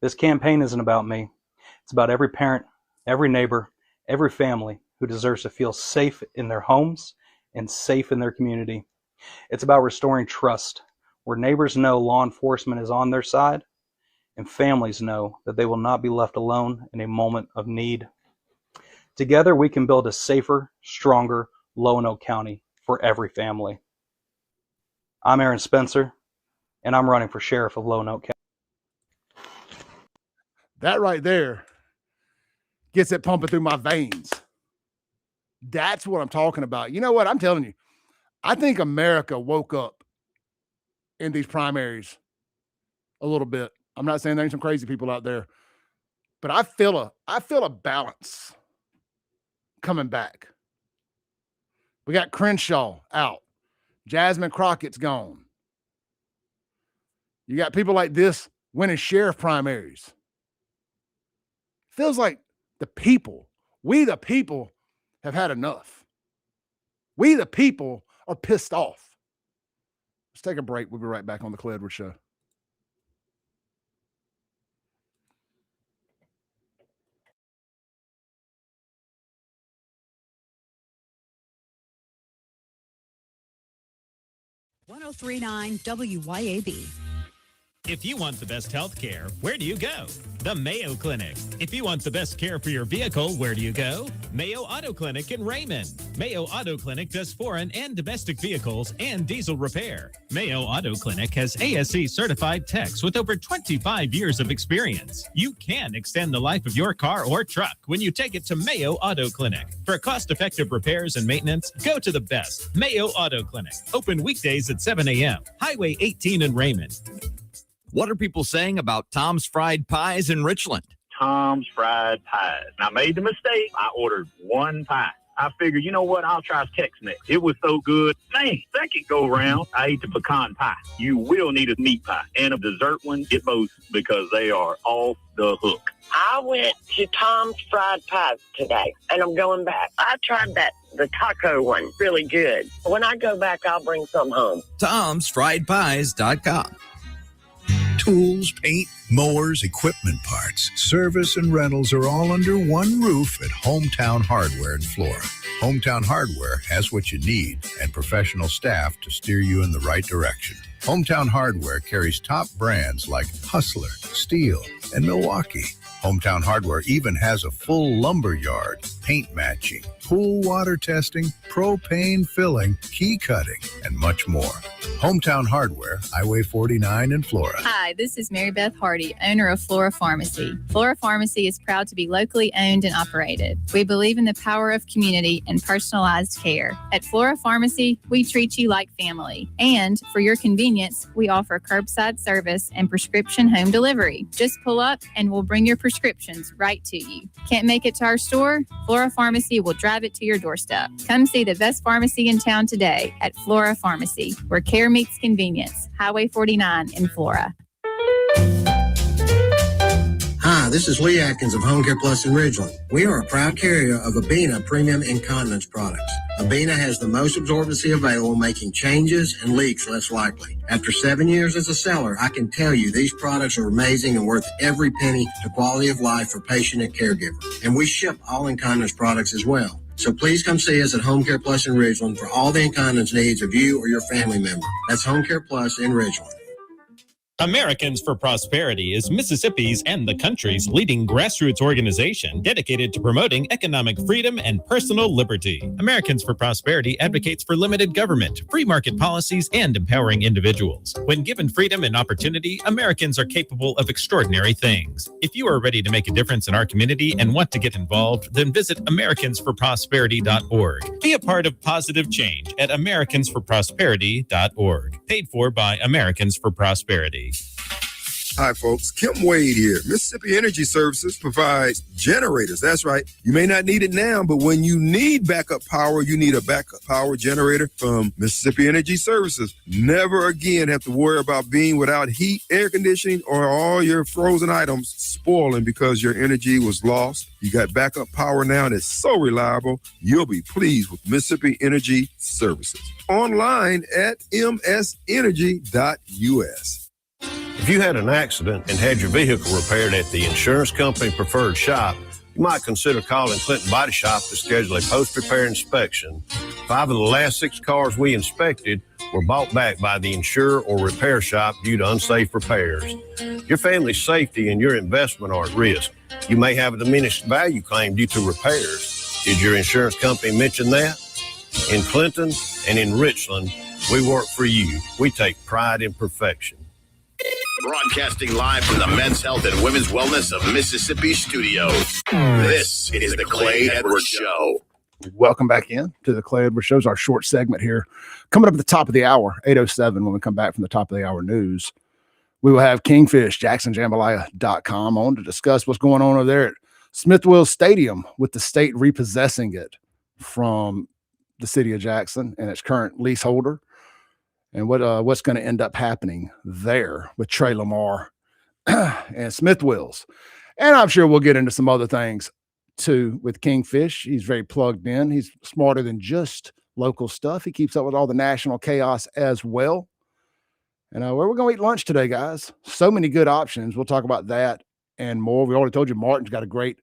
This campaign isn't about me. It's about every parent, every neighbor, every family who deserves to feel safe in their homes and safe in their community. It's about restoring trust, where neighbors know law enforcement is on their side, and families know that they will not be left alone in a moment of need. Together, we can build a safer, stronger Lone Oak County for every family. I'm Aaron Spencer, and I'm running for Sheriff of Lone Oak County. That right there gets it pumping through my veins. That's what I'm talking about. You know what? I'm telling you, I think America woke up in these primaries a little bit. I'm not saying there ain't some crazy people out there, but I feel a balance coming back. We got Crenshaw out. Jasmine Crockett's gone. You got people like this winning sheriff primaries. Feels like we the people have had enough. We the people are pissed off. Let's take a break. We'll be right back on the Clay Edwards Show. .1039 WYAB. If you want the best health care, where do you go? The Mayo Clinic. If you want the best care for your vehicle, where do you go? Mayo Auto Clinic in Raymond. Mayo Auto Clinic does foreign and domestic vehicles and diesel repair. Mayo Auto Clinic has ASE certified techs with over 25 years of experience. You can extend the life of your car or truck when you take it to Mayo Auto Clinic. For cost-effective repairs and maintenance, go to the best, Mayo Auto Clinic. Open weekdays at 7 a.m. Highway 18 in Raymond. What are people saying about Tom's Fried Pies in Richland? Tom's Fried Pies. I made the mistake. I ordered one pie. I figured, you know what? I'll try Tex Mix. It was so good. Man, second go around, I ate the pecan pie. You will need a meat pie and a dessert one. Get both because they are off the hook. I went to Tom's Fried Pies today, and I'm going back. I tried the taco one, really good. When I go back, I'll bring some home. Tom'sFriedPies.com. Tools, paint, mowers, equipment parts, service, and rentals are all under one roof at Hometown Hardware in Flora. Hometown Hardware has what you need and professional staff to steer you in the right direction. Hometown Hardware carries top brands like Hustler, Steel, and Milwaukee. Hometown Hardware even has a full lumber yard, paint matching, pool water testing, propane filling, key cutting, and much more. Hometown Hardware, Highway 49 in Flora. Hi, this is Mary Beth Hardy, owner of Flora Pharmacy. Flora Pharmacy is proud to be locally owned and operated. We believe in the power of community and personalized care. At Flora Pharmacy, we treat you like family. And for your convenience, we offer curbside service and prescription home delivery. Just pull up and we'll bring your prescriptions right to you. Can't make it to our store? Flora Pharmacy will drive it to your doorstep. Come see the best pharmacy in town today at Flora Pharmacy, where care meets convenience. Highway 49 in Flora. Hi, this is Lee Atkins of Home Care Plus in Ridgeland. We are a proud carrier of Abena Premium Incontinence products. Abena has the most absorbency available, making changes and leaks less likely. After 7 years as a seller, I can tell you these products are amazing and worth every penny to quality of life for patient and caregiver. And we ship all incontinence products as well. So please come see us at Home Care Plus in Ridgeland for all the incontinence needs of you or your family member. That's Home Care Plus in Ridgeland. Americans for Prosperity is Mississippi's and the country's leading grassroots organization dedicated to promoting economic freedom and personal liberty. Americans for Prosperity advocates for limited government, free market policies, and empowering individuals. When given freedom and opportunity, Americans are capable of extraordinary things. If you are ready to make a difference in our community and want to get involved, then visit americansforprosperity.org. Be a part of positive change at americansforprosperity.org. Paid for by Americans for Prosperity. Hi, folks. Kim Wade here. Mississippi Energy Services provides generators. That's right. You may not need it now, but when you need backup power, you need a backup power generator from Mississippi Energy Services. Never again have to worry about being without heat, air conditioning, or all your frozen items spoiling because your energy was lost. You got backup power now, and it's so reliable. You'll be pleased with Mississippi Energy Services. Online at msenergy.us. If you had an accident and had your vehicle repaired at the insurance company preferred shop, you might consider calling Clinton Body Shop to schedule a post-repair inspection. 5 of the last 6 cars we inspected were bought back by the insurer or repair shop due to unsafe repairs. Your family's safety and your investment are at risk. You may have a diminished value claim due to repairs. Did your insurance company mention that? In Clinton and in Richland, we work for you. We take pride in perfection. Broadcasting live from the Men's Health and Women's Wellness of Mississippi studio. This is the Clay Edwards Show. Welcome back in to the Clay Edwards Show's our short segment here. Coming up at the top of the hour, 8:07, when we come back from the top of the hour news, we will have Kingfish, JacksonJambalaya.com on to discuss what's going on over there at Smith Wills Stadium with the state repossessing it from the city of Jackson and its current leaseholder. And what's going to end up happening there with Trey Lamar and Smith Wills. And I'm sure we'll get into some other things too with Kingfish. He's very plugged in. He's smarter than just local stuff. He keeps up with all the national chaos as well. And where we're going to eat lunch today, guys. So many good options. We'll talk about that and more. We already told you Martin's got a great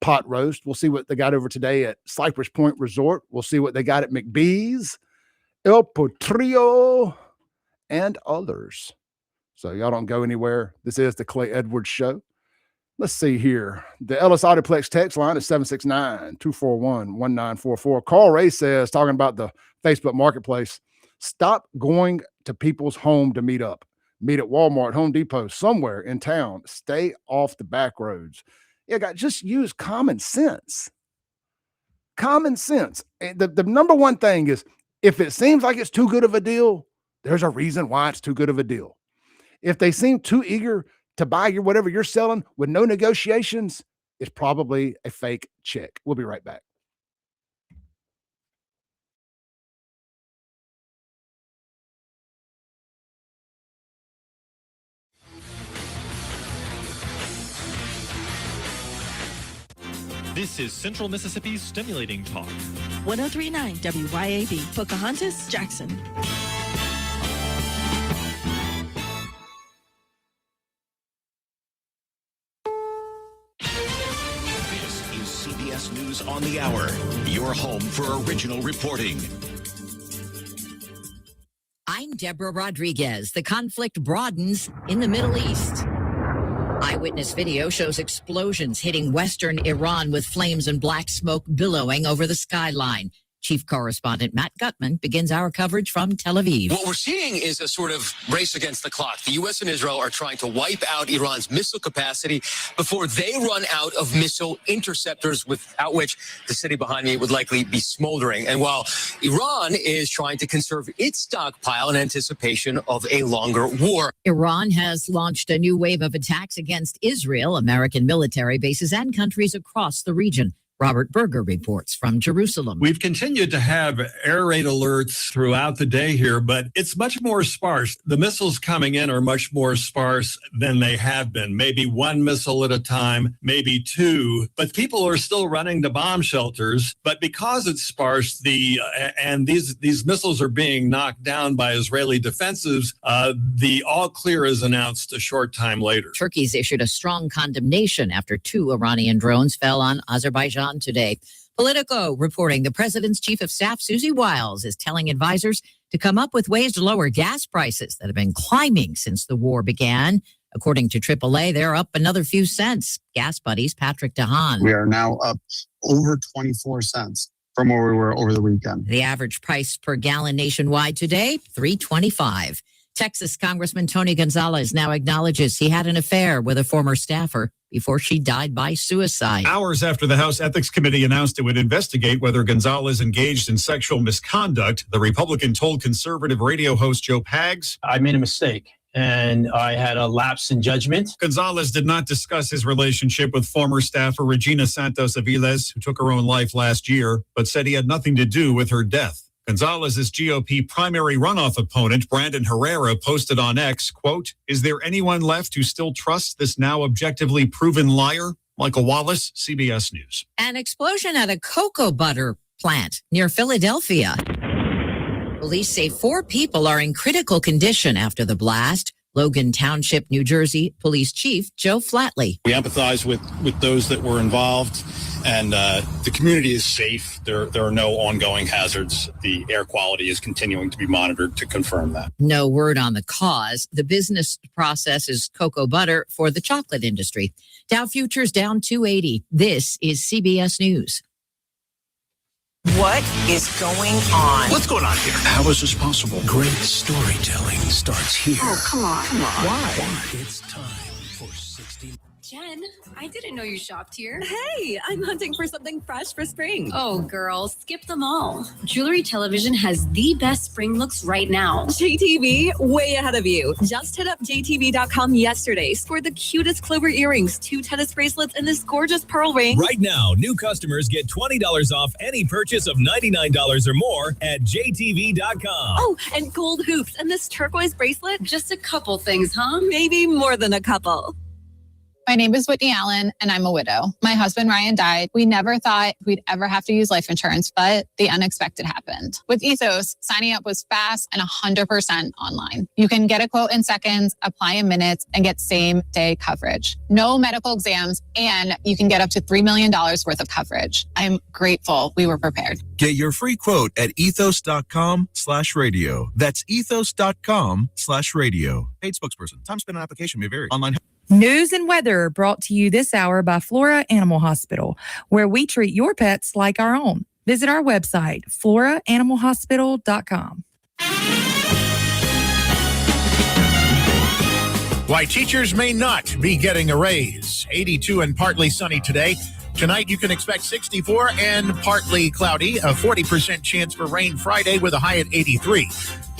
pot roast. We'll see what they got over today at Cypress Point Resort. We'll see what they got at McBee's, El Potrillo, and others. So y'all don't go anywhere. This is the Clay Edwards Show. Let's see here. The Ellis Autoplex text line is 769-241-1944. Carl Ray says, talking about the Facebook Marketplace, stop going to people's home to meet up. Meet at Walmart, Home Depot, somewhere in town. Stay off the back roads. Yeah, guys, just use common sense. Common sense. The number one thing is, if it seems like it's too good of a deal, there's a reason why it's too good of a deal. If they seem too eager to buy your whatever you're selling with no negotiations, it's probably a fake check. We'll be right back. This is Central Mississippi's Stimulating Talk. 1039 WYAB, Pocahontas, Jackson. This is CBS News on the Hour, your home for original reporting. I'm Deborah Rodriguez. The conflict broadens in the Middle East. Eyewitness video shows explosions hitting western Iran with flames and black smoke billowing over the skyline. Chief correspondent Matt Gutman begins our coverage from Tel Aviv. What we're seeing is a sort of race against the clock. The U.S. and Israel are trying to wipe out Iran's missile capacity before they run out of missile interceptors, without which the city behind me would likely be smoldering. And while Iran is trying to conserve its stockpile in anticipation of a longer war. Iran has launched a new wave of attacks against Israel, American military bases, and countries across the region. Robert Berger reports from Jerusalem. We've continued to have air raid alerts throughout the day here, but it's much more sparse. The missiles coming in are much more sparse than they have been. Maybe one missile at a time, maybe two, but people are still running to bomb shelters. But because it's sparse, and these missiles are being knocked down by Israeli defensives, the all clear is announced a short time later. Turkey's issued a strong condemnation after 2 Iranian drones fell on Azerbaijan today. Politico reporting the president's chief of staff, Susie Wiles, is telling advisors to come up with ways to lower gas prices that have been climbing since the war began. According to AAA, they're up another few cents. Gas Buddies, Patrick DeHaan. We are now up over 24 cents from where we were over the weekend. The average price per gallon nationwide today, $3.25. Texas Congressman Tony Gonzalez now acknowledges he had an affair with a former staffer before she died by suicide. Hours after the House Ethics Committee announced it would investigate whether Gonzalez engaged in sexual misconduct, the Republican told conservative radio host Joe Pags, I made a mistake and I had a lapse in judgment. Gonzalez did not discuss his relationship with former staffer Regina Santos of WILLS, who took her own life last year, but said he had nothing to do with her death. Gonzalez's GOP primary runoff opponent, Brandon Herrera, posted on X, quote, "Is there anyone left who still trusts this now objectively proven liar?" Michael Wallace, CBS News. An explosion at a cocoa butter plant near Philadelphia. Police say 4 people are in critical condition after the blast. Logan Township, New Jersey Police Chief Joe Flatley. We empathize with those that were involved, and the community is safe. There are no ongoing hazards. The air quality is continuing to be monitored to confirm that. No word on the cause. The business process is cocoa butter for the chocolate industry. Dow futures down 280. This is CBS News. What is going on? What's going on here? How is this possible? Great storytelling starts here. Oh, come on. Why? It's time for 60. Jen, I didn't know you shopped here. Hey, I'm hunting for something fresh for spring. Oh, girl, skip them all. Jewelry Television has the best spring looks right now. JTV, way ahead of you. Just hit up JTV.com yesterday. Scored the cutest clover earrings, 2 tennis bracelets, and this gorgeous pearl ring. Right now, new customers get $20 off any purchase of $99 or more at JTV.com. Oh, and gold hoops and this turquoise bracelet. Just a couple things, huh? Maybe more than a couple. My name is Whitney Allen, and I'm a widow. My husband, Ryan, died. We never thought we'd ever have to use life insurance, but the unexpected happened. With Ethos, signing up was fast and 100% online. You can get a quote in seconds, apply in minutes, and get same-day coverage. No medical exams, and you can get up to $3 million worth of coverage. I'm grateful we were prepared. Get your free quote at ethos.com/radio. That's ethos.com/radio. Paid spokesperson. Time spent on application may vary. Online. News and weather brought to you this hour by Flora Animal Hospital, where we treat your pets like our own. Visit our website, floraanimalhospital.com. Why teachers may not be getting a raise. 82 and partly sunny today. Tonight, you can expect 64 and partly cloudy, a 40% chance for rain Friday with a high at 83.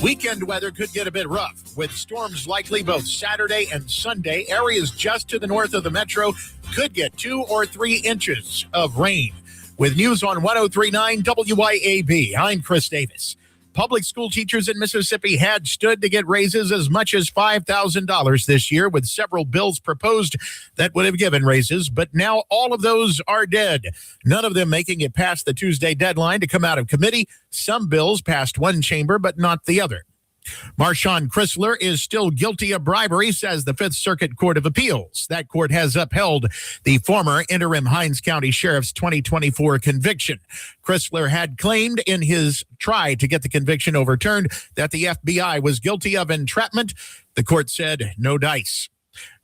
Weekend weather could get a bit rough, with storms likely both Saturday and Sunday. Areas just to the north of the metro could get 2 or 3 inches of rain. With news on 103.9 WIAB, I'm Chris Davis. Public school teachers in Mississippi had stood to get raises as much as $5,000 this year, with several bills proposed that would have given raises. But now all of those are dead, none of them making it past the Tuesday deadline to come out of committee. Some bills passed one chamber, but not the other. Marshawn Chrysler is still guilty of bribery, says the Fifth Circuit Court of Appeals. That court has upheld the former interim Hinds County Sheriff's 2024 conviction. Chrysler had claimed in his try to get the conviction overturned that the FBI was guilty of entrapment. The court said no dice.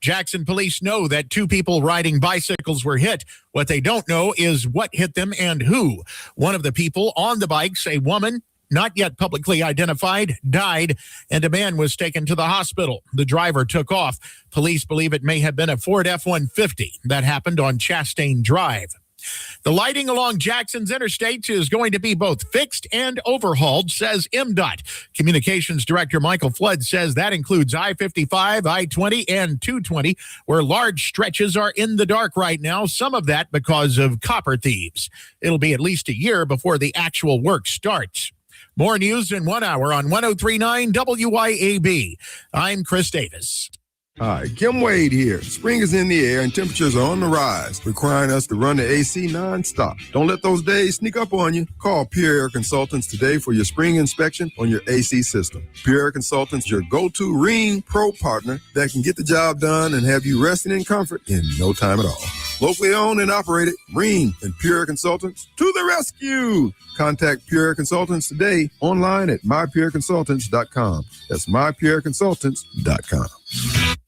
Jackson police know that 2 people riding bicycles were hit. What they don't know is what hit them and who. One of the people on the bikes, a woman, not yet publicly identified, died, and a man was taken to the hospital. The driver took off. Police believe it may have been a Ford F-150. That happened on Chastain Drive. The lighting along Jackson's interstates is going to be both fixed and overhauled, says MDOT. Communications Director Michael Flood says that includes I-55, I-20, and 220, where large stretches are in the dark right now, some of that because of copper thieves. It'll be at least a year before the actual work starts. More news in 1 hour on 103.9 WIAB. I'm Chris Davis. Hi, Kim Wade here. Spring is in the air and temperatures are on the rise, requiring us to run the AC nonstop. Don't let those days sneak up on you. Call Pure Air Consultants today for your spring inspection on your AC system. Pure Air Consultants, your go-to Ring Pro partner that can get the job done and have you resting in comfort in no time at all. Locally owned and operated, Green and Pure Consultants to the rescue. Contact Pure Consultants today online at mypureconsultants.com. That's mypureconsultants.com.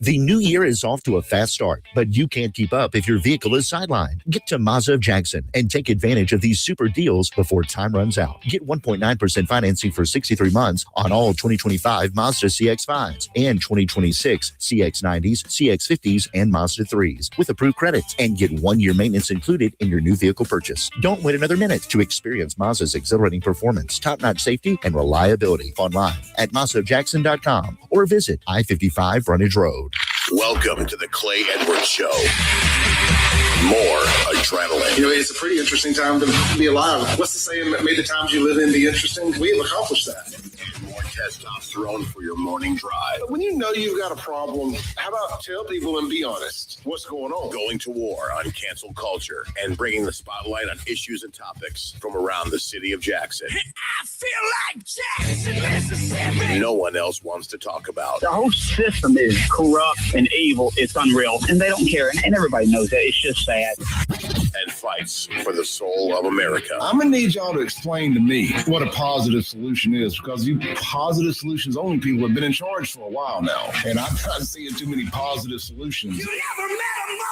The new year is off to a fast start, but you can't keep up if your vehicle is sidelined. Get to Mazda of Jackson and take advantage of these super deals before time runs out. Get 1.9% financing for 63 months on all 2025 Mazda CX-5s and 2026 CX-90s, CX-50s, and Mazda 3s with approved credits, and get 1-year maintenance included in your new vehicle purchase. Don't wait another minute to experience Mazda's exhilarating performance, top-notch safety, and reliability online at MazdaofJackson.com or visit I-55 Frontage Road. Welcome to the Clay Edwards Show. More adrenaline. You know, it's a pretty interesting time to be alive. What's the saying that made the times you live in be interesting? We have accomplished that. And more testosterone for your morning drive. When you know you've got a problem, how about tell people and be honest? What's going on? Going to war on cancel culture and bringing the spotlight on issues and topics from around the city of Jackson. I feel like Jackson, Mississippi. No one else wants to talk about. The whole system is corrupt and evil. It's unreal, and they don't care, and everybody knows that. It's just sad. And fights for the soul of America. I'm going to need y'all to explain to me what a positive solution is, because you positive solutions only people have been in charge for a while now, and I'm not seeing too many positive solutions. You never met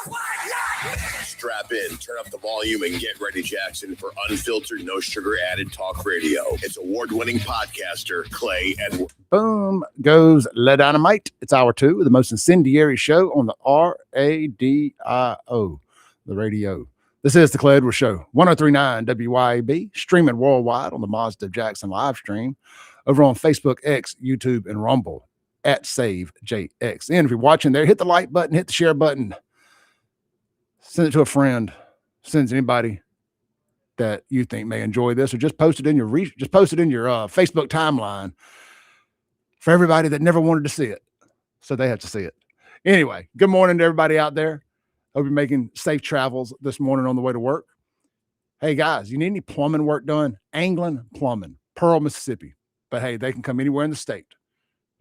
a motherfucker. Strap in, turn up the volume, and get ready, Jackson, for unfiltered, no sugar added talk radio. It's award-winning podcaster Clay Edwards. Boom goes Le Dynamite. It's hour 2 of the most incendiary show on the RADIO, the radio. This is the Clay Edwards Show, 103.9 WYAB, streaming worldwide on the Mazda of Jackson live stream over on Facebook, X, YouTube, and Rumble at SaveJX. And if you're watching there, hit the like button, hit the share button, send it to a friend, send it to anybody that you think may enjoy this, or just post it in your Facebook timeline for everybody that never wanted to see it, so they have to see it. Anyway, good morning to everybody out there. Hope you're making safe travels this morning on the way to work. Hey, guys, you need any plumbing work done? Anglin Plumbing, Pearl, Mississippi. But, hey, they can come anywhere in the state.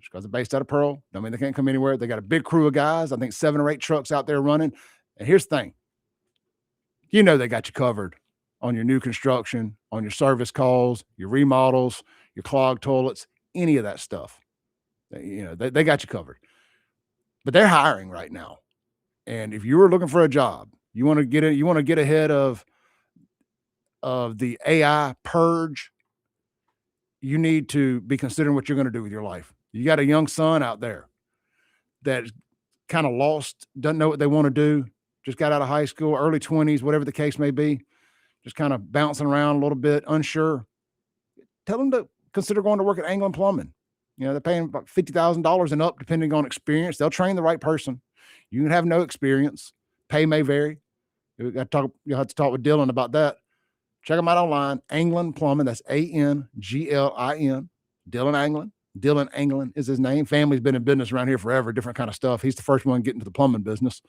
Just because they're based out of Pearl, I mean, they can't come anywhere. They got a big crew of guys, I think 7 or 8 trucks out there running. And here's the thing. You know they got you covered on your new construction, on your service calls, your remodels, your clogged toilets, any of that stuff. You know, they got you covered. But they're hiring right now. And if you were looking for a job, you want to get ahead of the AI purge, you need to be considering what you're going to do with your life. You got a young son out there that's kind of lost, doesn't know what they want to do, just got out of high school, early 20s, whatever the case may be, just kind of bouncing around a little bit, unsure. Tell them to consider going to work at Anglin Plumbing. You know, they're paying about $50,000 and up, depending on experience. They'll train the right person. You can have no experience. Pay may vary. You'll have to talk with Dylan about that. Check them out online. Anglin Plumbing. That's Anglin. Dylan Anglin. Dylan Anglin is his name. Family's been in business around here forever, different kind of stuff. He's the first one getting into the plumbing business.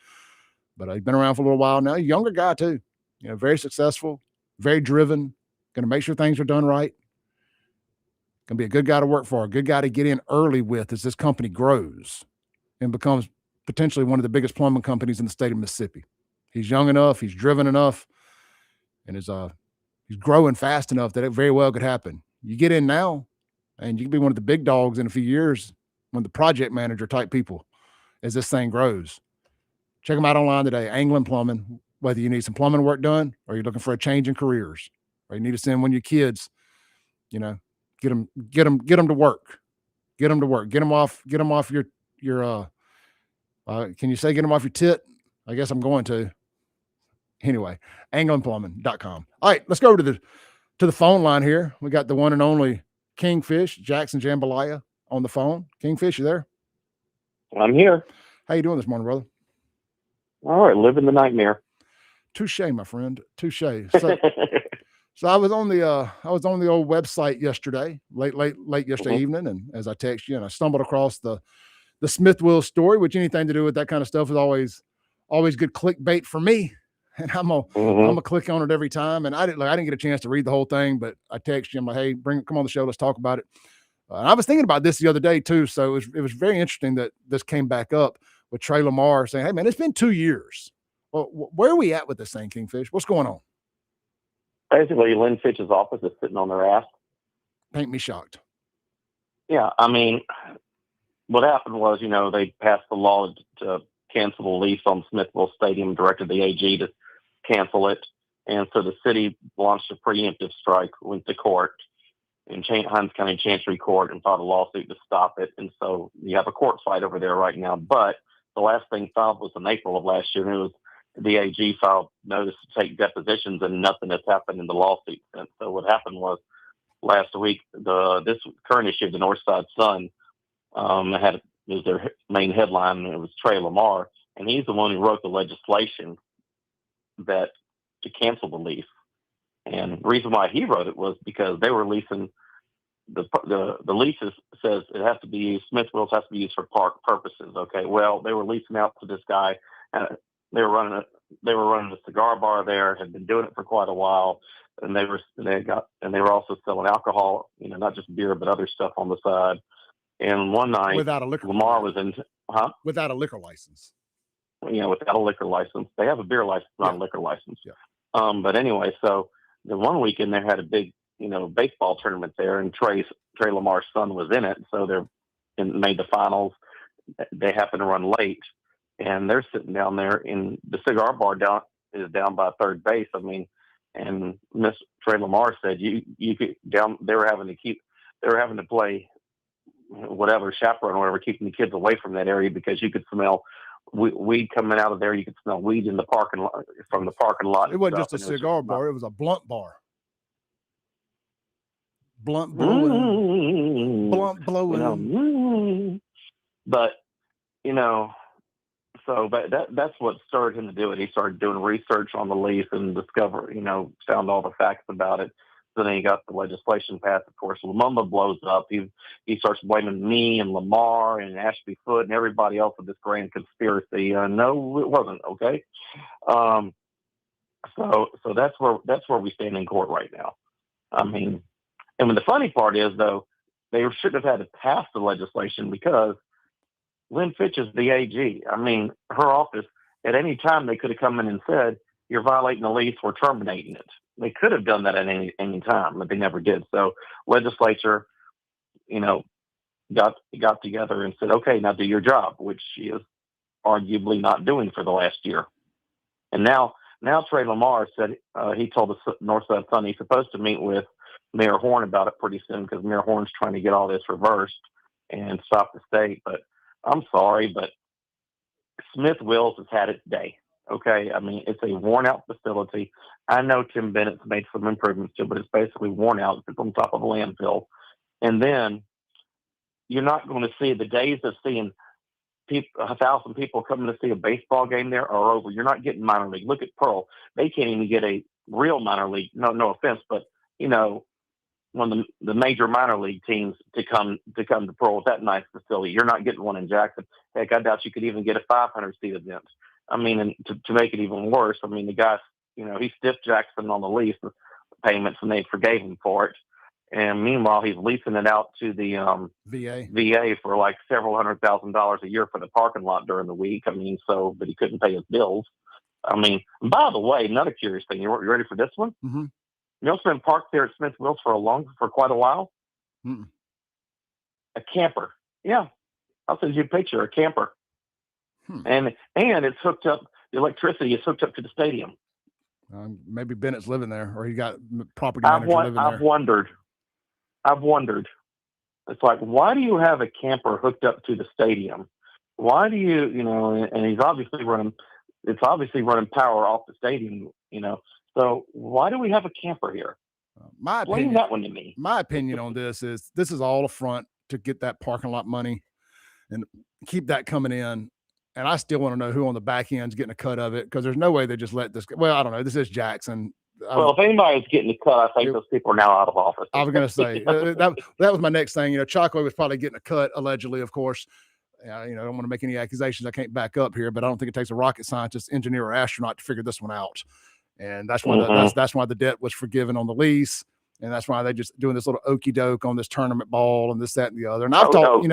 But he's been around for a little while now. Younger guy, too. You know, very successful, very driven, going to make sure things are done right. Going to be a good guy to work for, a good guy to get in early with as this company grows and becomes potentially one of the biggest plumbing companies in the state of Mississippi. He's young enough, he's driven enough, and he's growing fast enough that it very well could happen. You get in now, and you can be one of the big dogs in a few years, one of the project manager type people as this thing grows. Check them out online today, Anglin Plumbing, whether you need some plumbing work done or you're looking for a change in careers or you need to send one of your kids, you know, get them to work. Get them to work. Get them off your can you say get them off your tit? I guess I'm going to. Anyway, anglinplumbing.com. All right, let's go over to the phone line here. We got the one and only Kingfish, Jackson Jambalaya on the phone. Kingfish, you there? I'm here. How you doing this morning, brother? All right, living the nightmare. Touche, my friend. Touche. So I was on the old website yesterday, late yesterday evening, and as I text you, and I stumbled across the Smith Wills story, which anything to do with that kind of stuff is always good clickbait for me. And I'm gonna click on it every time. And I didn't get a chance to read the whole thing, but I text you, I'm like, hey, come on the show, let's talk about it. And I was thinking about this the other day too, so it was very interesting that this came back up with Trey Lamar saying, hey man, it's been 2 years Well, where are we at with this thing, Kingfish? What's going on? Basically, Lynn Fitch's office is sitting on their ass. Paint me shocked. Yeah, I mean, what happened was, they passed the law to cancel the lease on Smithville Stadium, directed the AG to cancel it. And so the city launched a preemptive strike, went to court in Hinds County Chancery Court and filed a lawsuit to stop it. And so you have a court fight over there right now. But the last thing filed was in April of last year, and it was the AG filed notice to take depositions, and nothing has happened in the lawsuit since. So what happened was last week, this current issue of the Northside Sun was their main headline, and it was Trey Lamar, and he's the one who wrote the legislation to cancel the lease. And the reason why he wrote it was because they were leasing the leases says it has to be used, Smithville's has to be used for park purposes. Okay, well, they were leasing out to this guy. They were running a cigar bar there, had been doing it for quite a while, and they were also selling alcohol, not just beer but other stuff on the side. And one night, Lamar was in, without a liquor license. Without a liquor license. They have a beer license, not a liquor license. Yeah. But anyway, so the one weekend they had a big, baseball tournament there, and Trey Lamar's son was in it. So made the finals. They happened to run late, and they're sitting down there in the cigar bar is down by third base. I mean, and Miss Trey Lamar said you could down. They were having to play whatever chaperone or whatever, keeping the kids away from that area because you could smell weed coming out of there. You could smell weed in the parking lot from the parking lot. It wasn't just a cigar bar; it was a blunt bar. Blunt blowing, blunt blowing. But so that's what started him to do it. He started doing research on the lease and found all the facts about it. So then he got the legislation passed. Of course, Lumumba blows up. He starts blaming me and Lamar and Ashby Foote and everybody else for this grand conspiracy. No, it wasn't. Okay. So that's where we stand in court right now. I mean, and the funny part is, though, they shouldn't have had to pass the legislation because Lynn Fitch is the AG. I mean, her office, at any time, they could have come in and said, you're violating the lease, we're terminating it. They could have done that at any time, but they never did. So legislature, got together and said, okay, now do your job, which she is arguably not doing for the last year. And now Trey Lamar said he told the Northside Sun he's supposed to meet with Mayor Horn about it pretty soon because Mayor Horn's trying to get all this reversed and stop the state. But I'm sorry, but WILLS has had its day. Okay, I mean, it's a worn-out facility. I know Tim Bennett's made some improvements to it, but it's basically worn out. It's on top of a landfill. And then you're not going to see the days of seeing 1,000 people coming to see a baseball game there are over. You're not getting minor league. Look at Pearl. They can't even get a real minor league. No offense, but, one of the major minor league teams to come to Pearl with that nice facility. You're not getting one in Jackson. Heck, I doubt you could even get a 500-seat event. I mean, and to make it even worse, I mean, the guy, he stiffed Jackson on the lease payments, and they forgave him for it. And meanwhile, he's leasing it out to the VA for like several $100,000 a year for the parking lot during the week. I mean, but he couldn't pay his bills. I mean, by the way, another curious thing. You ready for this one? Mm-hmm. It's been parked there at Smithville for quite a while. Mm-mm. A camper. Yeah. I'll send you a picture, a camper. And it's hooked up, the electricity is hooked up to the stadium. Maybe Bennett's living there, or he got property manager living there. I've wondered. It's like, why do you have a camper hooked up to the stadium? Why do you, and it's obviously running power off the stadium, So why do we have a camper here? Explain that one to me. My opinion on this is all a front to get that parking lot money and keep that coming in. And I still want to know who on the back end is getting a cut of it, because there's no way they just let this go. Well, I don't know. This is Jackson. Well, if anybody's getting a cut, I think those people are now out of office. I was going to say that was my next thing. Choclo was probably getting a cut, allegedly, of course. I don't want to make any accusations I can't back up here, but I don't think it takes a rocket scientist, engineer, or astronaut to figure this one out. And that's why that's why the debt was forgiven on the lease. And that's why they're just doing this little okey doke on this tournament ball and this, that, and the other. And I've talked,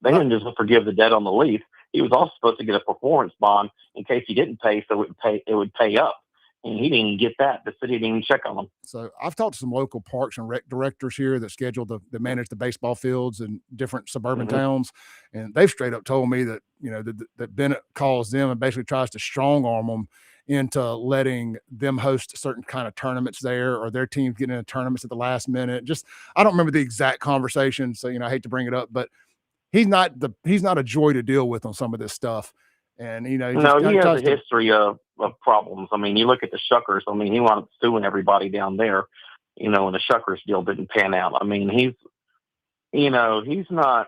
they didn't just forgive the debt on the lease. he was also supposed to get a performance bond in case he didn't pay, so it would pay up. And he didn't even get that. The city didn't even check on him. So I've talked to some local parks and rec directors here that schedule to manage the baseball fields in different suburban towns, and they've straight up told me that that Bennett calls them and basically tries to strong arm them into letting them host certain kind of tournaments there, or their teams getting into tournaments at the last minute. Just I don't remember the exact conversation, so I hate to bring it up, but he's not a joy to deal with on some of this stuff. And he has a history of problems. I mean, you look at the Shuckers. I mean, he wound up suing everybody down there, and the Shuckers deal didn't pan out. I mean, he's not.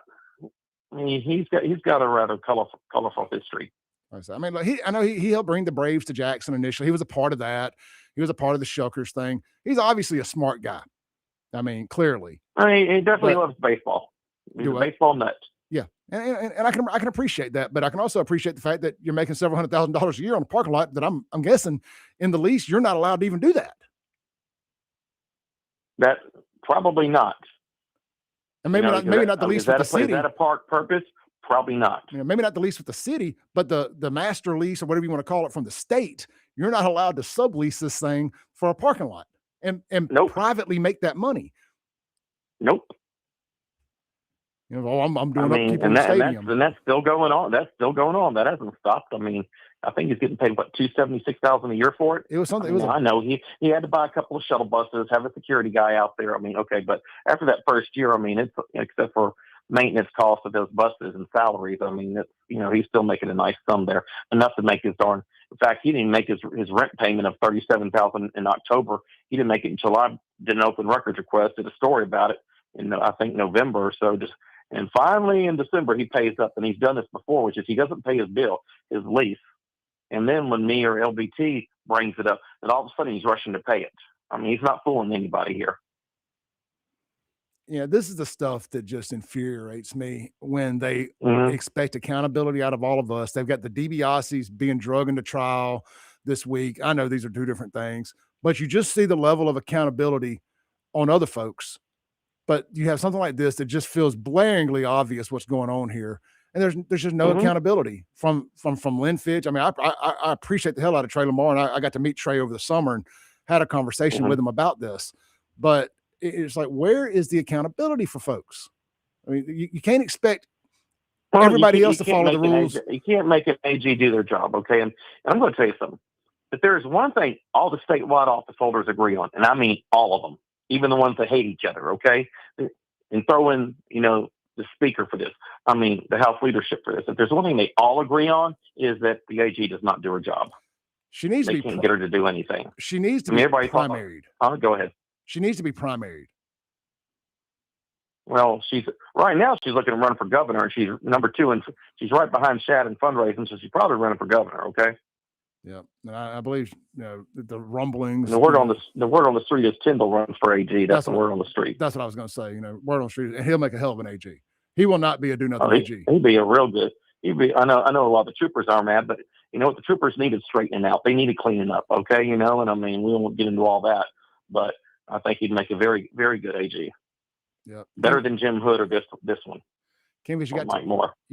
I mean, he's got a rather colorful history. I mean, I know he helped bring the Braves to Jackson initially. He was a part of that. He was a part of the Shuckers thing. He's obviously a smart guy. I mean, clearly. I mean, he definitely loves baseball. He's a baseball nut. Yeah, and I can appreciate that, but I can also appreciate the fact that you're making several $100,000 a year on a parking lot that I'm guessing in the lease you're not allowed to even do that. That probably not. And maybe not the lease with the city. Is that a park purpose? Probably not. Maybe not the lease with the city, but the master lease or whatever you want to call it from the state, you're not allowed to sublease this thing for a parking lot and privately make that money. Nope. I'm doing upkeep in the stadium. And that's still going on. That hasn't stopped. I mean, I think he's getting paid $276,000 a year for it. It was something. I know he had to buy a couple of shuttle buses, have a security guy out there. I mean, okay, but after that first year, I mean, it's except for maintenance costs of those buses and salaries. I mean, he's still making a nice sum there, enough to make his darn. In fact, he didn't make his rent payment of $37,000 in October. He didn't make it until I did an open records request, did a story about it in I think November or so. And finally in December he pays up, and he's done this before, which is he doesn't pay his bill, his lease. And then when me or LBT brings it up, then all of a sudden he's rushing to pay it. I mean, he's not fooling anybody here. Yeah, this is the stuff that just infuriates me when they expect accountability out of all of us. They've got the DiBiase's being drugged into trial this week. I know these are two different things, but you just see the level of accountability on other folks. But you have something like this that just feels blaringly obvious what's going on here. And there's just no accountability from Lynn Fitch. I mean, I appreciate the hell out of Trey Lamar, and I got to meet Trey over the summer and had a conversation with him about this. But it's like, where is the accountability for folks? I mean, you can't expect everybody else to follow the rules. You can't make an AG do their job, okay? And I'm going to tell you something. But there is one thing all the statewide office holders agree on, and I mean all of them, even the ones that hate each other, okay? And throw in, the speaker for this. I mean, the House leadership for this. If there's one thing they all agree on, is that the AG does not do her job. She needs to be. They can't get her to do anything. She needs to be primaried. Go ahead. She needs to be primaried. Well, she's looking to run for governor, and she's number 2, and she's right behind Shad in fundraising, so she's probably running for governor. Okay. Yeah, and I believe the rumblings. The word on the street is Tyndall runs for AG. That's the word on the street. That's what I was going to say. Word on the street, and he'll make a hell of an AG. He will not be a do nothing AG. He'd be a real good. I know a lot of the troopers are mad, but you know what? The troopers needed straightening out. They needed cleaning up. Okay, and I mean, we won't get into all that, but I think he'd make a very, very good AG. Yeah, better than Jim Hood or this one. Kingfish, you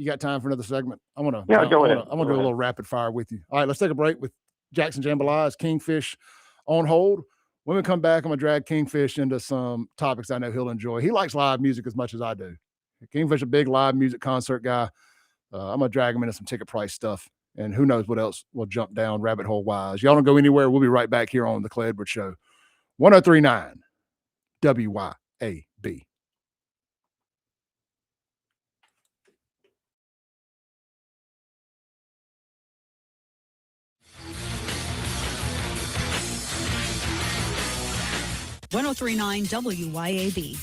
got time for another segment? I want to. Go ahead. I want to do a little rapid fire with you. All right, let's take a break with Jackson Jambalaya. Kingfish on hold. When we come back, I'm going to drag Kingfish into some topics I know he'll enjoy. He likes live music as much as I do. Kingfish, a big live music concert guy. I'm going to drag him into some ticket price stuff, and who knows what else will jump down rabbit hole wise. Y'all don't go anywhere. We'll be right back here on the Clay Edwards Show. 103.9 WYAB. .1039 WYAB.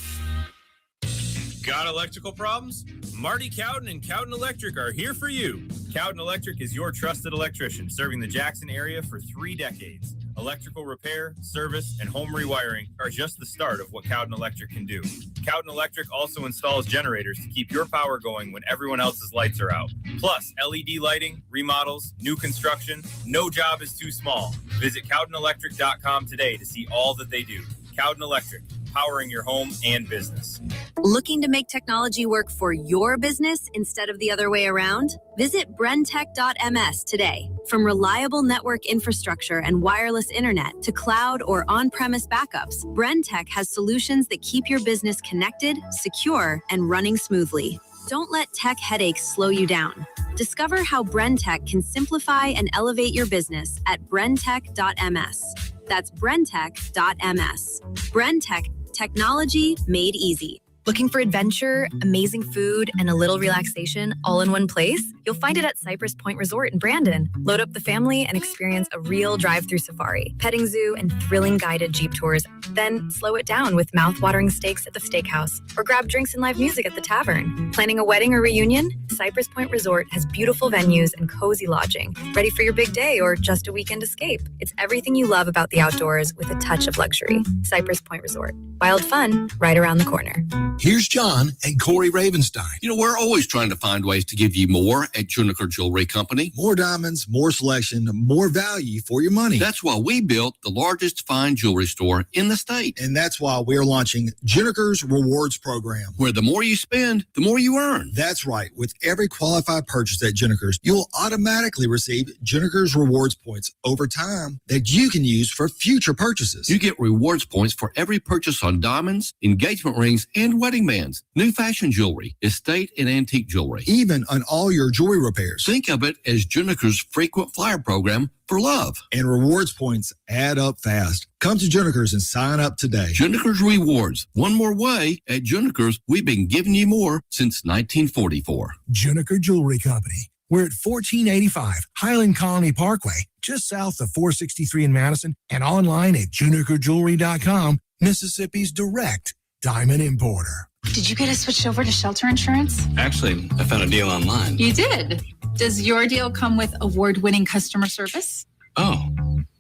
Got electrical problems? Marty Cowden and Cowden Electric are here for you. Cowden Electric is your trusted electrician, serving the Jackson area for 3 decades. Electrical repair, service, and home rewiring are just the start of what Cowden Electric can do. Cowden Electric also installs generators to keep your power going when everyone else's lights are out. Plus, LED lighting, remodels, new construction, no job is too small. Visit CowdenElectric.com today to see all that they do. Cowden Electric, powering your home and business. Looking to make technology work for your business instead of the other way around? Visit brentech.ms today. From reliable network infrastructure and wireless internet to cloud or on-premise backups, Brentech has solutions that keep your business connected, secure, and running smoothly. Don't let tech headaches slow you down. Discover how Brentech can simplify and elevate your business at brentech.ms. That's brentech.ms. Brentech, technology made easy. Looking for adventure, amazing food, and a little relaxation all in one place? You'll find it at Cypress Point Resort in Brandon. Load up the family and experience a real drive-through safari, petting zoo, and thrilling guided Jeep tours. Then slow it down with mouth-watering steaks at the steakhouse, or grab drinks and live music at the tavern. Planning a wedding or reunion? Cypress Point Resort has beautiful venues and cozy lodging. Ready for your big day or just a weekend escape? It's everything you love about the outdoors with a touch of luxury. Cypress Point Resort. Wild fun right around the corner. Here's John and Corey Ravenstein. You know, we're always trying to find ways to give you more at Juniker Jewelry Company. More diamonds, more selection, more value for your money. That's why we built the largest fine jewelry store in the state. And that's why we're launching Juniker's Rewards Program, where the more you spend, the more you earn. That's right. With every qualified purchase at Juniker's, you'll automatically receive Juniker's Rewards points over time that you can use for future purchases. You get rewards points for every purchase on diamonds, engagement rings, and wedding bands, new fashion jewelry, estate and antique jewelry. Even on all your jewelry repairs. Think of it as Juniker's frequent flyer program for love. And rewards points add up fast. Come to Juniker's and sign up today. Juniker's Rewards. One more way. At Juniker's, we've been giving you more since 1944. Juniker Jewelry Company. We're at 1485 Highland Colony Parkway, just south of 463 in Madison, and online at junikerjewelry.com, Mississippi's direct diamond importer. Did you get us switched over to shelter insurance? Actually, I found a deal online. You did? Does your deal come with award-winning customer service? Oh,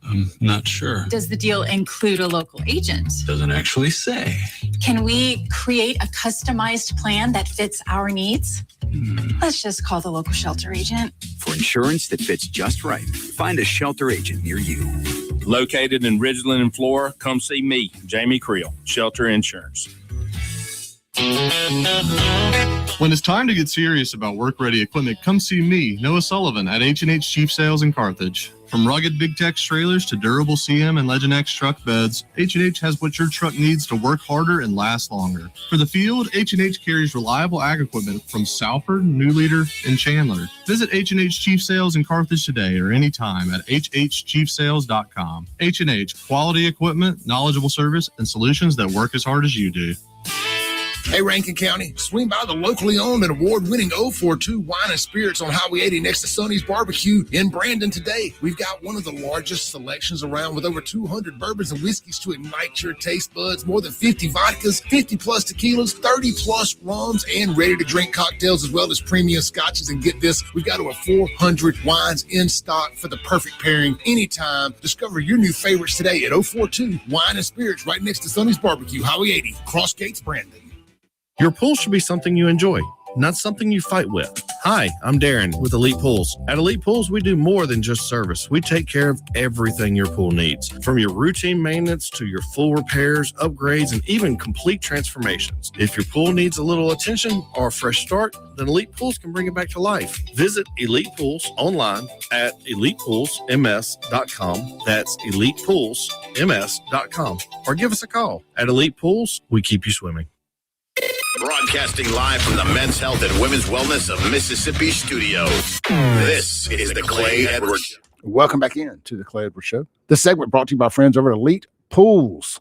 I'm not sure. Does the deal include a local agent? Doesn't actually say. Can we create a customized plan that fits our needs? Let's just call the local shelter agent. For insurance that fits just right, find a shelter agent near you. Located in Ridgeland and Flora, come see me, Jamie Creel, Shelter Insurance. When it's time to get serious about work-ready equipment, come see me, Noah Sullivan, at H&H Chief Sales in Carthage. From rugged Big Tex trailers to durable CM and Legend X truck beds, H&H has what your truck needs to work harder and last longer. For the field, H&H carries reliable ag equipment from Salford, New Leader, and Chandler. Visit H&H Chief Sales in Carthage today or anytime at hhchiefsales.com. H&H, quality equipment, knowledgeable service, and solutions that work as hard as you do. Hey, Rankin County, swing by the locally owned and award-winning 042 Wine and Spirits on Highway 80 next to Sonny's Barbecue in Brandon today. We've got one of the largest selections around with over 200 bourbons and whiskeys to ignite your taste buds, more than 50 vodkas, 50-plus tequilas, 30-plus rums, and ready-to-drink cocktails, as well as premium scotches. And get this, we've got over 400 wines in stock for the perfect pairing anytime. Discover your new favorites today at 042 Wine and Spirits right next to Sonny's Barbecue, Highway 80, Cross Gates, Brandon. Your pool should be something you enjoy, not something you fight with. Hi, I'm Darren with Elite Pools. At Elite Pools, we do more than just service. We take care of everything your pool needs, from your routine maintenance to your full repairs, upgrades, and even complete transformations. If your pool needs a little attention or a fresh start, then Elite Pools can bring it back to life. Visit Elite Pools online at elitepoolsms.com. That's elitepoolsms.com. Or give us a call. At Elite Pools, we keep you swimming. Broadcasting live from the Men's Health and Women's Wellness of Mississippi studios. This is the Clay Edwards Show. Welcome back in to the Clay Edwards Show. This segment brought to you by friends over at Elite Pools.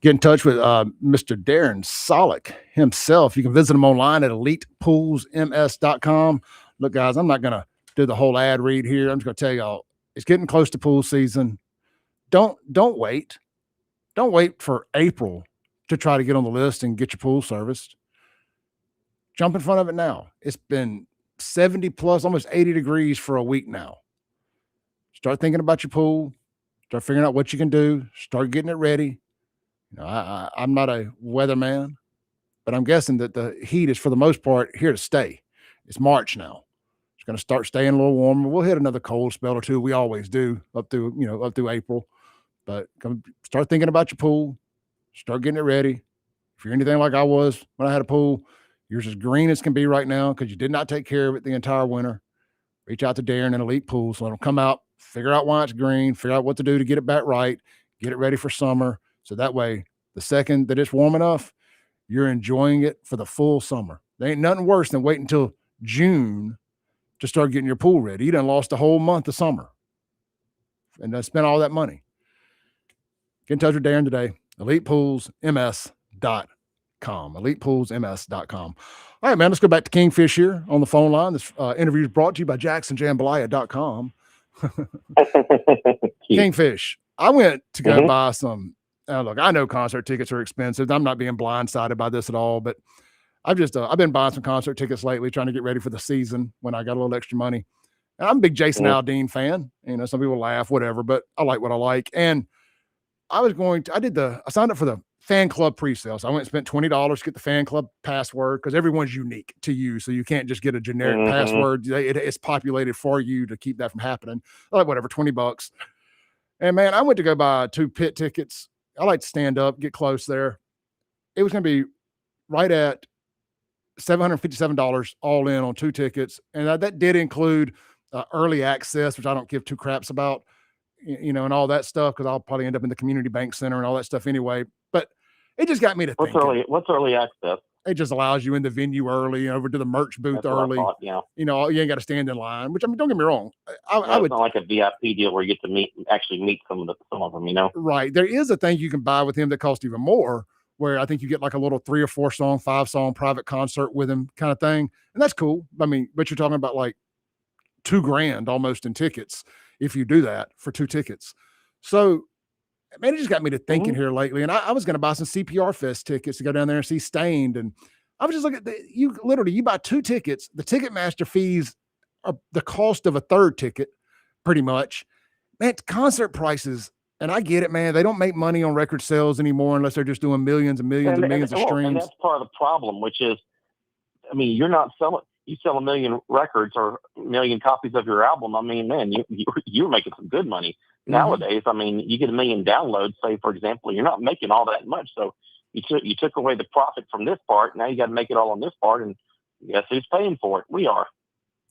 Get in touch with Mr. Darren Solick himself. You can visit him online at elitepoolsms.com. Look, guys, I'm not going to do the whole ad read here. I'm just going to tell y'all, it's getting close to pool season. Don't wait. Don't wait for April to try to get on the list and get your pool serviced. Jump in front of it now. It's been 70 plus, almost 80 degrees for a week now. Start thinking about your pool. Start figuring out what you can do. Start getting it ready. You know, I'm not a weatherman, but I'm guessing that the heat is, for the most part, here to stay. It's March now. It's going to start staying a little warmer. We'll hit another cold spell or two. We always do up through April. But start thinking about your pool. Start getting it ready. If you're anything like I was when I had a pool, yours is green as can be right now because you did not take care of it the entire winter. Reach out to Darren and Elite Pools. Let them come out, figure out why it's green, figure out what to do to get it back right, get it ready for summer. So that way, the second that it's warm enough, you're enjoying it for the full summer. There ain't nothing worse than waiting until June to start getting your pool ready. You done lost a whole month of summer and then spent all that money. Get in touch with Darren today. ElitePoolsMS.com. ElitePoolsMS.com. All right, man, let's go back to Kingfish here on the phone line. This interview is brought to you by JacksonJambalaya.com. Kingfish, I went to go buy some. Look, I know concert tickets are expensive. I'm not being blindsided by this at all, but I've been buying some concert tickets lately, trying to get ready for the season when I got a little extra money. And I'm a big Jason Aldean fan. You know, some people laugh, whatever, but I like what I like. And I signed up for the fan club pre-sale. So I went and spent $20 to get the fan club password because everyone's unique to you. So you can't just get a generic password. It's populated for you to keep that from happening. Like whatever, $20. And man, I went to go buy 2 pit tickets. I like to stand up, get close there. It was going to be right at $757 all in on 2 tickets. And that did include early access, which I don't give 2 craps about, you know, and all that stuff, because I'll probably end up in the community bank center and all that stuff anyway. But it just got me to thinking. What's early access? It just allows you in the venue early, over to the merch booth early. Yeah. You know, you ain't got to stand in line, which, I mean, don't get me wrong. I would, it's not like a VIP deal where you get to actually meet some of them, you know? Right. There is a thing you can buy with him that costs even more, where I think you get like a little 3 or 4 song, 5 song private concert with him kind of thing. And that's cool. I mean, but you're talking about like $2,000 almost in tickets if you do that for 2 tickets. So, man, it just got me to thinking here lately. And I was going to buy some CPR Fest tickets to go down there and see Stained. And I was just looking at you buy 2 tickets. The Ticketmaster fees are the cost of a 3rd ticket, pretty much. Man, concert prices. And I get it, man. They don't make money on record sales anymore unless they're just doing millions and millions and millions of streams. And that's part of the problem, which is, I mean, you're not selling. You sell 1 million records or 1 million copies of your album. I mean, man, you're making some good money nowadays. I mean, you get 1 million downloads, say, for example, you're not making all that much. So you took away the profit from this part. Now you got to make it all on this part, and guess who's paying for it? We are.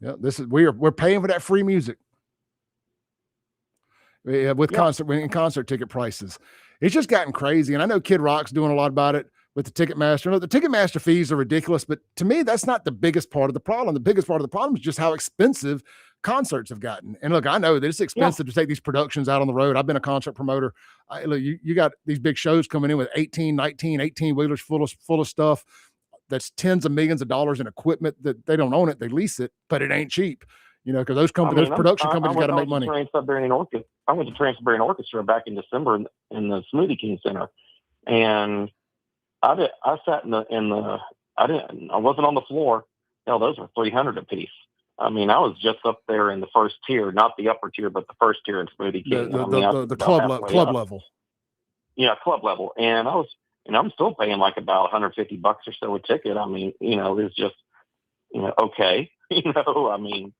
Yeah, we're paying for that free music. With concert ticket prices, it's just gotten crazy. And I know Kid Rock's doing a lot about it with the Ticketmaster. No, the Ticketmaster fees are ridiculous, but to me, that's not the biggest part of the problem. The biggest part of the problem is just how expensive concerts have gotten. And look, I know that it's expensive to take these productions out on the road. I've been a concert promoter. Look, you got these big shows coming in with 18 wheelers full of stuff. That's tens of millions of dollars in equipment that they don't own it. They lease it, but it ain't cheap, you know, because those production companies got to make money. I went to Trans-Siberian Orchestra back in December in the Smoothie King Center, and I sat I wasn't on the floor. Hell, those were $300 a piece. I mean, I was just up there in the first tier, not the upper tier, but the first tier in Smoothie King. The club level. Yeah, club level. And I'm still paying like about $150 or so a ticket. I mean, you know, it's just, you know, okay. You know, I mean.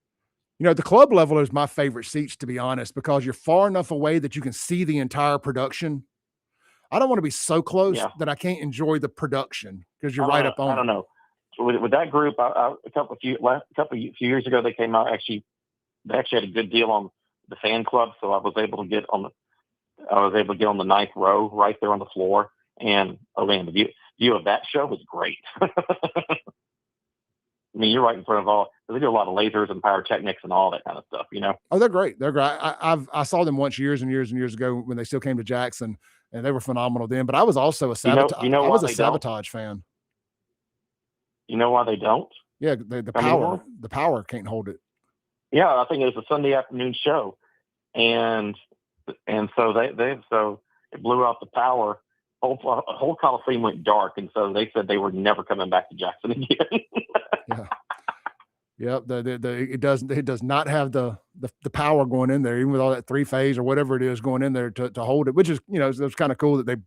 You know, the club level is my favorite seats, to be honest, because you're far enough away that you can see the entire production. I don't want to be so close that I can't enjoy the production because you're right up on. I don't know. With that group, a few years ago, they came out. They actually had a good deal on the fan club, so I was able to get on the 9th row, right there on the floor. And the view of that show was great. I mean, you're right in front of all. They do a lot of lasers and pyrotechnics and all that kind of stuff. You know. Oh, they're great. They're great. I saw them once years and years and years ago when they still came to Jackson. And they were phenomenal then. But I was also a Sabotage fan. You know why they don't? Yeah, the power can't hold it. Yeah, I think it was a Sunday afternoon show, and so it blew out the power. Whole Coliseum went dark, and so they said they were never coming back to Jackson again. Yeah. It does not have the power going in there, even with all that 3-phase or whatever it is going in there to hold it, which is, you know, it was kind of cool that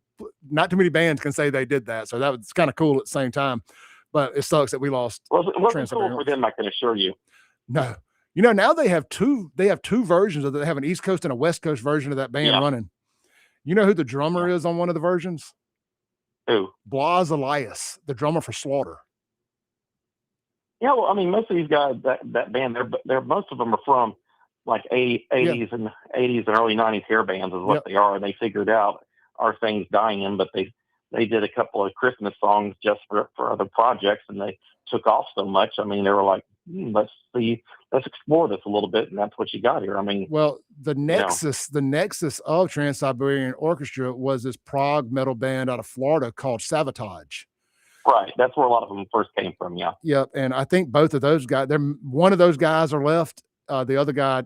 not too many bands can say they did that. So that was kind of cool at the same time, but it sucks that we lost. Well, it wasn't cool for them, I can assure you. No, you know, now they have two versions of it. They have an East Coast and a West Coast version of that band running. You know who the drummer is on one of the versions? Who? Blas Elias, the drummer for Slaughter. Yeah, well, I mean, most of these guys, that band, they're most of them are from like 80s and early 90s hair bands is what they are. And they figured out our thing's dying, but they did a couple of Christmas songs just for other projects, and they took off so much. I mean, they were like, let's explore this a little bit, and that's what you got here. I mean, well, the nexus of Trans-Siberian Orchestra was this prog metal band out of Florida called Savatage. Right, that's where a lot of them first came from. Yeah. Yep, and I think both of those guys, one of those guys are left. The other guy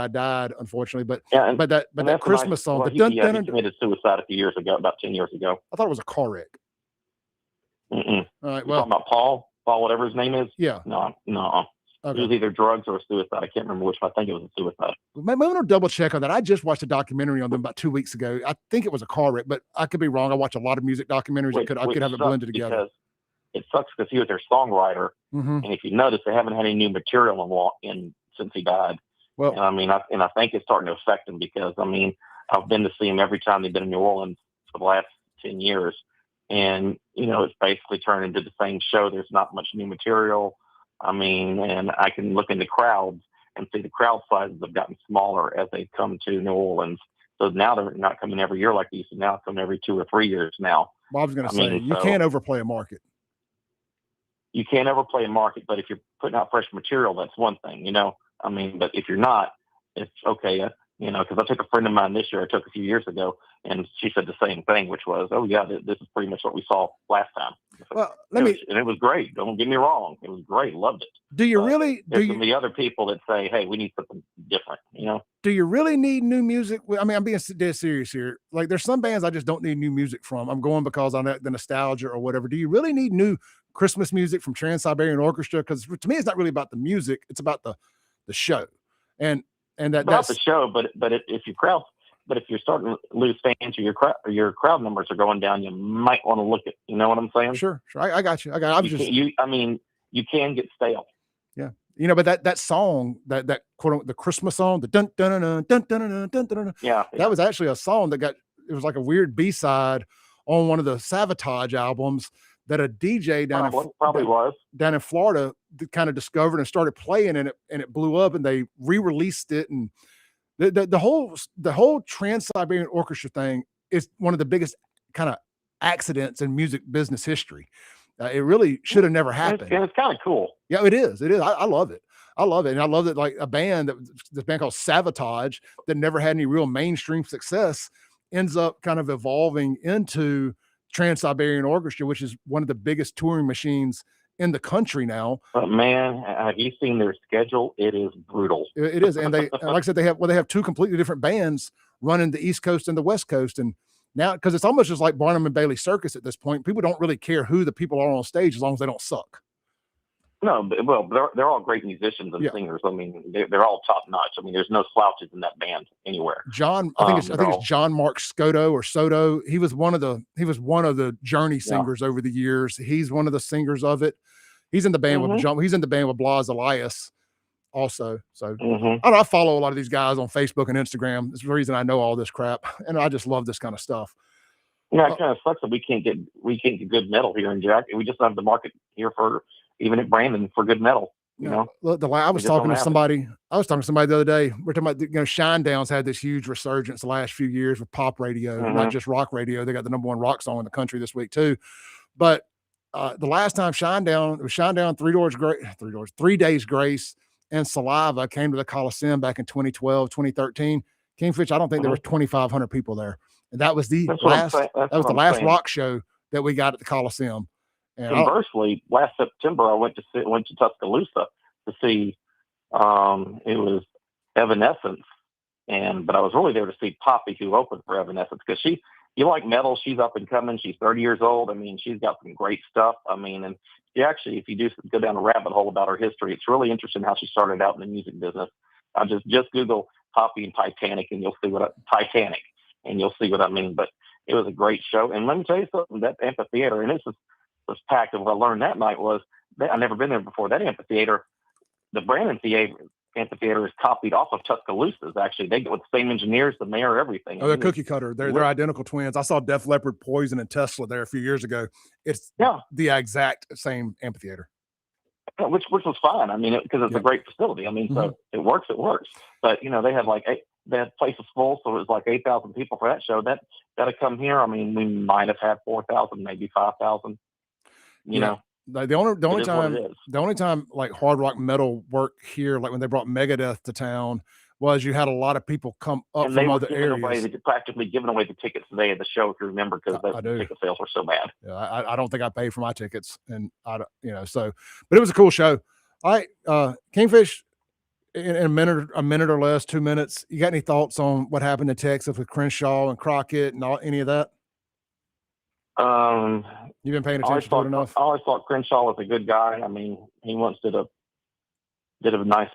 died, unfortunately. But that Christmas song, he committed suicide a few years ago, about 10 years ago. I thought it was a car wreck. Mm-mm. All right, well, talking about Paul, whatever his name is. Yeah. No. Okay. It was either drugs or suicide. I can't remember which one. I think it was a suicide. Maybe I'm going to double check on that. I just watched a documentary on them about 2 weeks ago. I think it was a car wreck, but I could be wrong. I watch a lot of music documentaries. I could have it blended together. It sucks because he was their songwriter, mm-hmm. and if you notice, they haven't had any new material since he died. Well, and I mean, I think it's starting to affect him because I mean, I've been to see him every time they've been in New Orleans for the last 10 years, and it's basically turned into the same show. There's not much new material. I mean, and I can look into crowds and see the crowd sizes have gotten smaller as they come to New Orleans. So now they're not coming every year like they used to. Now coming every 2 or 3 years now. Well, I was going to say, you can't overplay a market. You can't overplay a market, but if you're putting out fresh material, that's one thing, I mean, but if you're not, it's okay, because I took a friend of mine this year, I took a few years ago, and she said the same thing, which was, oh, yeah, this is pretty much what we saw last time. Well, and it was great. Don't get me wrong. It was great. Loved it. There's going to be other people that say, hey, we need something different, Do you really need new music? I mean, I'm being dead serious here. Like, there's some bands I just don't need new music from. I'm going because I'm the nostalgia or whatever. Do you really need new Christmas music from Trans-Siberian Orchestra? Because to me, it's not really about the music. It's about the show. And that's the show, but if you're starting to lose fans or your crowd numbers are going down, you might want to look at, you know what I'm saying? Sure. I got you. You can get stale. Yeah. But that song, that quote unquote, the Christmas song, the dun dun dun dun dun dun dun dun, yeah, that was actually a song it was like a weird B-side on one of the Savatage albums that a DJ down in Florida kind of discovered and started playing, and it blew up, and they re-released it. And the whole Trans-Siberian Orchestra thing is one of the biggest kind of accidents in music business history. It really should have never happened. It's kind of cool. Yeah, it is. I love it. I love it. And I love that, like, a band this band called Savatage that never had any real mainstream success ends up kind of evolving into Trans-Siberian Orchestra, which is one of the biggest touring machines in the country now. But man, have you seen their schedule? It is brutal. It is. And like I said, they have two completely different bands running the East Coast and the West Coast. And now, because it's almost just like Barnum and Bailey Circus at this point, people don't really care who the people are on stage as long as they don't suck. No, well, they're all great musicians and singers. I mean, they're all top notch. I mean, there's no slouches in that band anywhere. I think it's John Mark Soto. He was one of the Journey singers over the years. He's one of the singers of it. He's in the band with John. He's in the band with Blas Elias also. So I follow a lot of these guys on Facebook and Instagram. It's the reason I know all this crap, and I just love this kind of stuff. Yeah, it kind of sucks that we can't get good metal here in Jack. We just don't have the market here for, even at Brandon, for good metal. You know, I was talking to somebody the other day. We're talking about, Shinedown's had this huge resurgence the last few years with pop radio, not just rock radio. They got the #1 rock song in the country this week too. But the last time Shinedown, 3 Days Grace, and Saliva came to the Coliseum back in 2012, 2013. Kingfish, I don't think there were 2,500 people there. And that was the last rock show that we got at the Coliseum. And conversely, last September, I went to Tuscaloosa to see, it was Evanescence, but I was really there to see Poppy, who opened for Evanescence, because you like metal, she's up and coming, she's 30 years old. I mean, she's got some great stuff. I mean, and she actually, if you do go down a rabbit hole about her history, it's really interesting how she started out in the music business. I just Google Poppy and Titanic, and you'll see what I mean. But it was a great show. And let me tell you something, that amphitheater, and this was packed. And what I learned that night was that I'd never been there before. That amphitheater, the Brandon Theater amphitheater is copied off of Tuscaloosa's. Actually, they get with the same engineers, the mayor, everything. Oh, they're cookie cutter. They're identical twins. I saw Def Leppard, Poison, and Tesla there a few years ago. It's the exact same amphitheater. Which was fine. I mean, because it's a great facility. I mean, so it works. But they had they had places full, so it was like 8,000 people for that show. That'd come here. I mean, we might have had 4,000, maybe 5,000. You know. The only time like hard rock metal worked here, like when they brought Megadeth to town, was you had a lot of people come up and from other areas. They practically giving away the tickets the day of the show, if you remember, because the ticket sales were so bad. Yeah, I don't think I paid for my tickets, and but it was a cool show. All right, Kingfish, in a minute or less, 2 minutes. You got any thoughts on what happened in Texas with Crenshaw and Crockett and any of that? You've been paying attention to it enough. I always thought Crenshaw was a good guy. I mean, he once did a nice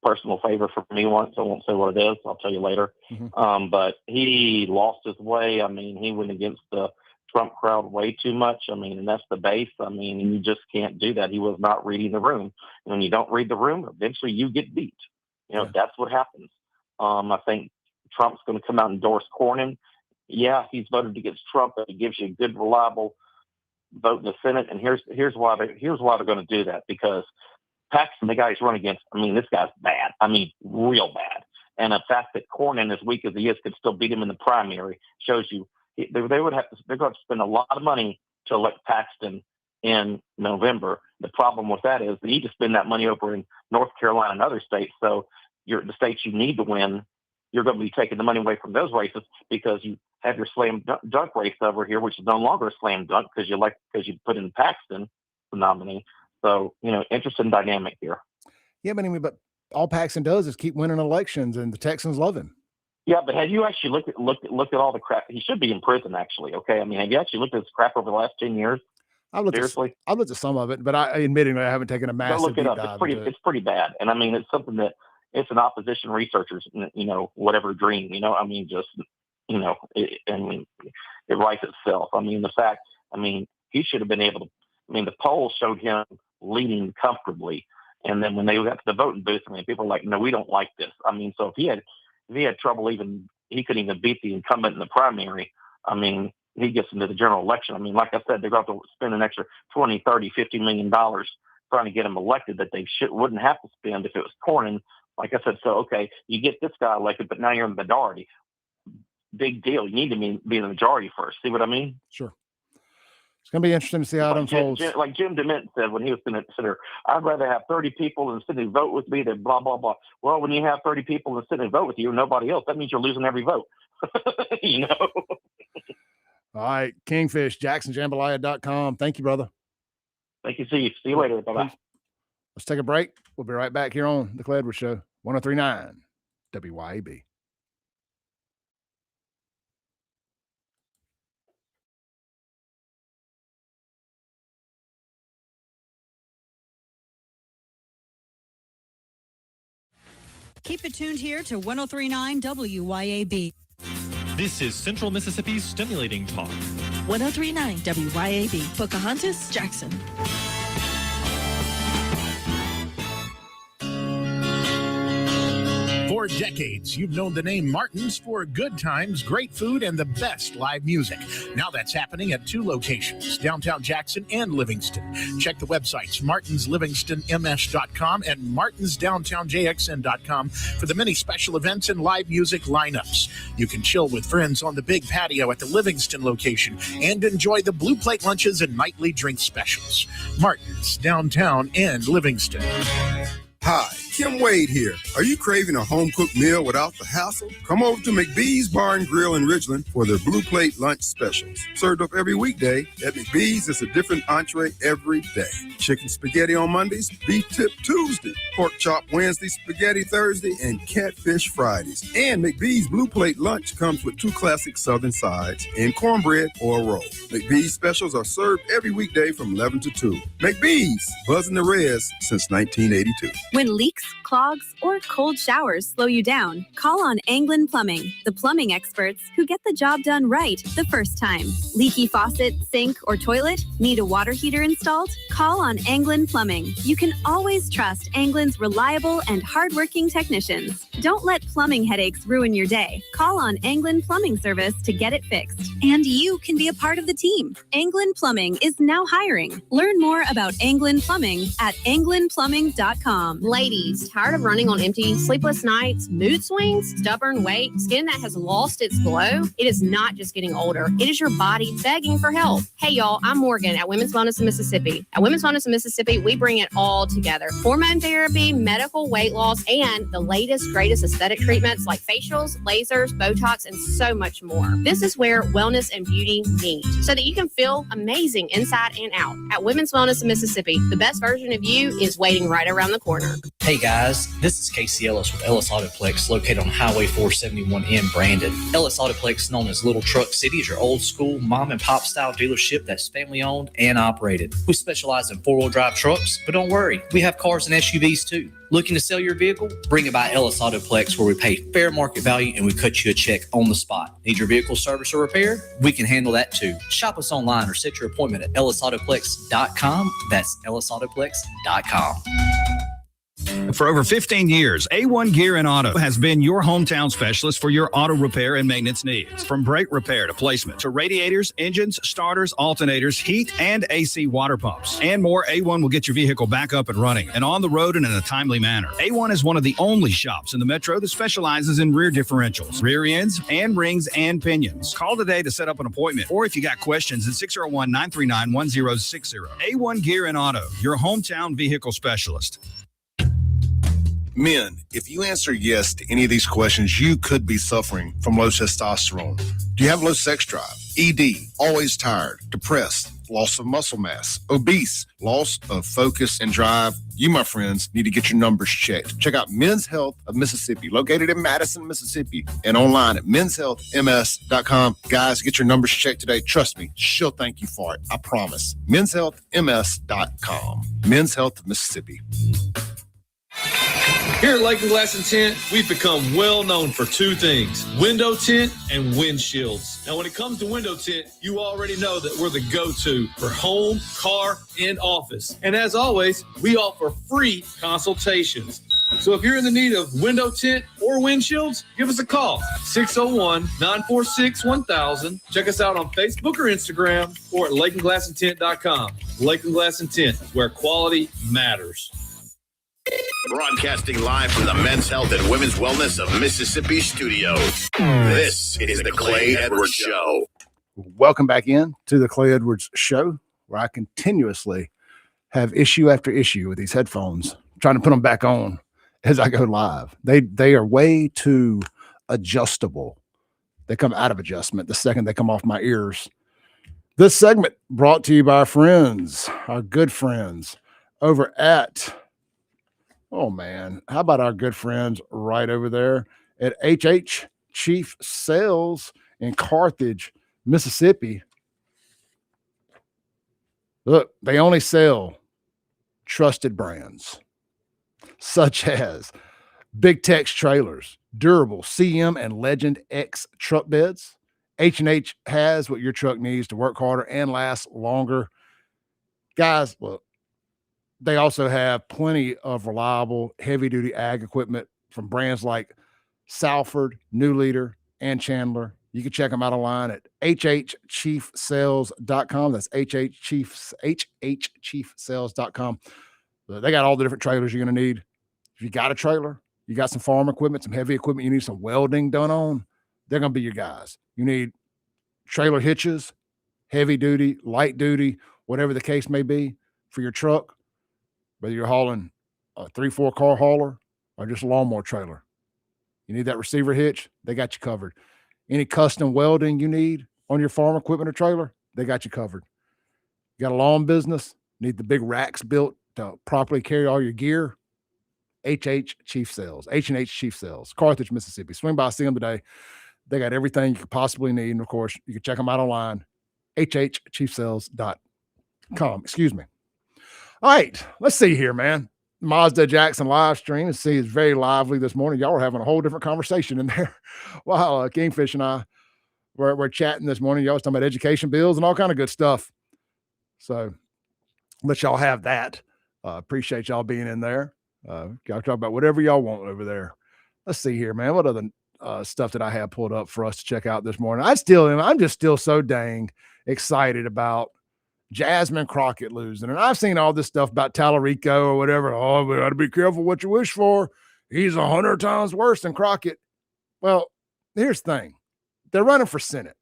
personal favor for me once. I won't say what it is. I'll tell you later. But he lost his way. I mean, he went against the Trump crowd way too much. I mean, and that's the base. I mean, and you just can't do that. He was not reading the room. And when you don't read the room, eventually you get beat. That's what happens. I think Trump's going to come out and endorse Cornyn. Yeah, he's voted against Trump, but it gives you a good, reliable vote in the Senate. And here's why they're going to do that, because Paxton, the guy he's running against, I mean, this guy's bad. I mean, real bad. And the fact that Cornyn, as weak as he is, could still beat him in the primary shows you they're going to spend a lot of money to elect Paxton in November. The problem with that is they need to spend that money over in North Carolina and other states. So the states you need to win, you're going to be taking the money away from those races because you have your slam dunk race over here, which is no longer a slam dunk because you put in Paxton, the nominee. So, interesting dynamic here. Yeah, but all Paxton does is keep winning elections, and the Texans love him. Yeah, but have you actually looked at all the crap? He should be in prison, actually. Okay, I mean, have you actually looked at this crap over the last 10 years? I've looked at some of it, but admittingly, I haven't taken a massive look it up. Dive It's pretty bad, and I mean, it's something that it's an opposition researcher's, whatever dream. I mean, just it writes itself. I mean, he should have been able to. I mean, the polls showed him leading comfortably, and then when they got to the voting booth, I mean, people were like, "No, we don't like this." I mean, so if he had trouble he couldn't even beat the incumbent in the primary. I mean, he gets into the general election. I mean, like I said, they're going to have to spend an extra $20, $30, $50 million trying to get him elected that they wouldn't have to spend if it was Cornyn. Like I said, so, okay, you get this guy elected, but now you're in the minority. Big deal. You need to be in the majority first. See what I mean? Sure. It's going to be interesting to see how it unfolds. Like Jim DeMint said when he was senator, I'd rather have 30 people in the Senate vote with me than blah, blah, blah. Well, when you have 30 people in the Senate vote with you and nobody else, that means you're losing every vote. All right. Kingfish, JacksonJambalaya.com. Thank you, brother. Thank you. See you later. Bye-bye. Let's take a break. We'll be right back here on The Clay Edwards Show, 103.9 WYAB. Keep it tuned here to 103.9 WYAB. This is Central Mississippi's Stimulating Talk. 103.9 WYAB. Pocahontas, Jackson. For decades, you've known the name Martin's for good times, great food, and the best live music. Now that's happening at 2 locations, downtown Jackson and Livingston. Check the websites, martinslivingstonms.com and martinsdowntownjxn.com for the many special events and live music lineups. You can chill with friends on the big patio at the Livingston location and enjoy the blue plate lunches and nightly drink specials. Martin's, downtown and Livingston. Hi, Kim Wade here. Are you craving a home-cooked meal without the hassle? Come over to McBee's Bar and Grill in Ridgeland for their Blue Plate lunch specials. Served up every weekday, at McBee's it's a different entree every day. Chicken spaghetti on Mondays, beef tip Tuesday, pork chop Wednesday, spaghetti Thursday, and catfish Fridays. And McBee's Blue Plate lunch comes with 2 classic southern sides and cornbread or a roll. McBee's specials are served every weekday from 11 to 2. McBee's, buzzing the res since 1982. When leaks clogs, or cold showers slow you down, call on Anglin Plumbing, the plumbing experts who get the job done right the first time. Leaky faucet, sink, or toilet? Need a water heater installed? Call on Anglin Plumbing. You can always trust Anglin's reliable and hardworking technicians. Don't let plumbing headaches ruin your day. Call on Anglin Plumbing Service to get it fixed. And you can be a part of the team. Anglin Plumbing is now hiring. Learn more about Anglin Plumbing at anglinplumbing.com. Ladies, tired of running on empty, sleepless nights, mood swings, stubborn weight, skin that has lost its glow? It is not just getting older. It is your body begging for help. Hey, y'all, I'm Morgan at Women's Wellness in Mississippi. At Women's Wellness in Mississippi, we bring it all together. Hormone therapy, medical weight loss, and the latest, greatest aesthetic treatments like facials, lasers, Botox, and so much more. This is where wellness and beauty meet so that you can feel amazing inside and out. At Women's Wellness in Mississippi, the best version of you is waiting right around the corner. Hey guys, this is Casey Ellis with Ellis Autoplex located on Highway 471 in Brandon. Ellis Autoplex, known as Little Truck City, is your old school mom and pop style dealership that's family owned and operated. We specialize in 4-wheel drive trucks, but don't worry, we have cars and SUVs too. Looking to sell your vehicle? Bring it by Ellis Autoplex, where we pay fair market value and we cut you a check on the spot. Need your vehicle service or repair? We can handle that too. Shop us online or set your appointment at ellisautoplex.com. That's ellisautoplex.com. For over 15 years, A1 Gear and Auto has been your hometown specialist for your auto repair and maintenance needs. From brake repair to placement to radiators, engines, starters, alternators, heat, and AC water pumps. And more, A1 will get your vehicle back up and running and on the road and in a timely manner. A1 is one of the only shops in the metro that specializes in rear differentials, rear ends, and rings and pinions. Call today to set up an appointment, or if you got questions, at 601-939-1060. A1 Gear and Auto, your hometown vehicle specialist. Men, if you answer yes to any of these questions, you could be suffering from low testosterone. Do you have low sex drive? ED, always tired, depressed, loss of muscle mass, obese, loss of focus and drive? You, my friends, need to get your numbers checked. Check out Men's Health of Mississippi, located in Madison, Mississippi, and online at menshealthms.com. Guys, get your numbers checked today. Trust me, she'll thank you for it. I promise. menshealthms.com. Men's Health of Mississippi. Here at Lake and Glass and Tint, we've become well known for two things: window tint and windshields. Now, when it comes to window tint, you already know that we're the go-to for home, car, and office. And as always, we offer free consultations. So if you're in the need of window tint or windshields, give us a call, 601-946-1000. Check us out on Facebook or Instagram or at lakeandglassandtint.com. Lake and Glass and Tint, where quality matters. Broadcasting live from the Men's Health and Women's Wellness of Mississippi studios. This is the Clay Edwards Show. Welcome back in to the Clay Edwards Show, where I continuously have issue after issue with these headphones, trying to put them back on as I go live. They are way too adjustable. They come out of adjustment the second they come off my ears. This segment brought to you by our friends, our good friends over at, oh man, how about our good friends right over there at HH Chief Sales in Carthage, Mississippi. Look, they only sell trusted brands such as Big Tex trailers, durable CM and Legend X truck beds. H&H has what your truck needs to work harder and last longer. Guys, look, they also have plenty of reliable heavy-duty ag equipment from brands like Salford, New Leader, and Chandler. You can check them out online at hhchiefsales.com. That's hhchiefsales.com. They got all the different trailers you're going to need. If you got a trailer, you got some farm equipment, some heavy equipment, you need some welding done on, they're going to be your guys. You need trailer hitches, heavy duty, light duty, whatever the case may be for your truck, whether you're hauling a 3-4 car hauler or just a lawnmower trailer. You need that receiver hitch, they got you covered. Any custom welding you need on your farm equipment or trailer, they got you covered. You got a lawn business, need the big racks built to properly carry all your gear, HH Chief Sales, H&H Chief Sales, Carthage, Mississippi. Swing by, see them today. They got everything you could possibly need. And of course, you can check them out online, hhchiefsales.com. Excuse me. All right, let's see here, man. Mazda Jackson live stream and see it's very lively this morning. Y'all are having a whole different conversation in there while Kingfish and I were chatting this morning. Y'all was talking about education bills and all kind of good stuff. So let y'all have that. Appreciate y'all being in there. Y'all talk about whatever y'all want over there. Let's see here, man. What other stuff that I have pulled up for us to check out this morning? I'm just still so dang excited about Jasmine Crockett losing. And I've seen all this stuff about Tallarico or whatever. Oh, we got to be careful what you wish for. He's 100 times worse than Crockett. Well, here's the thing. They're running for Senate.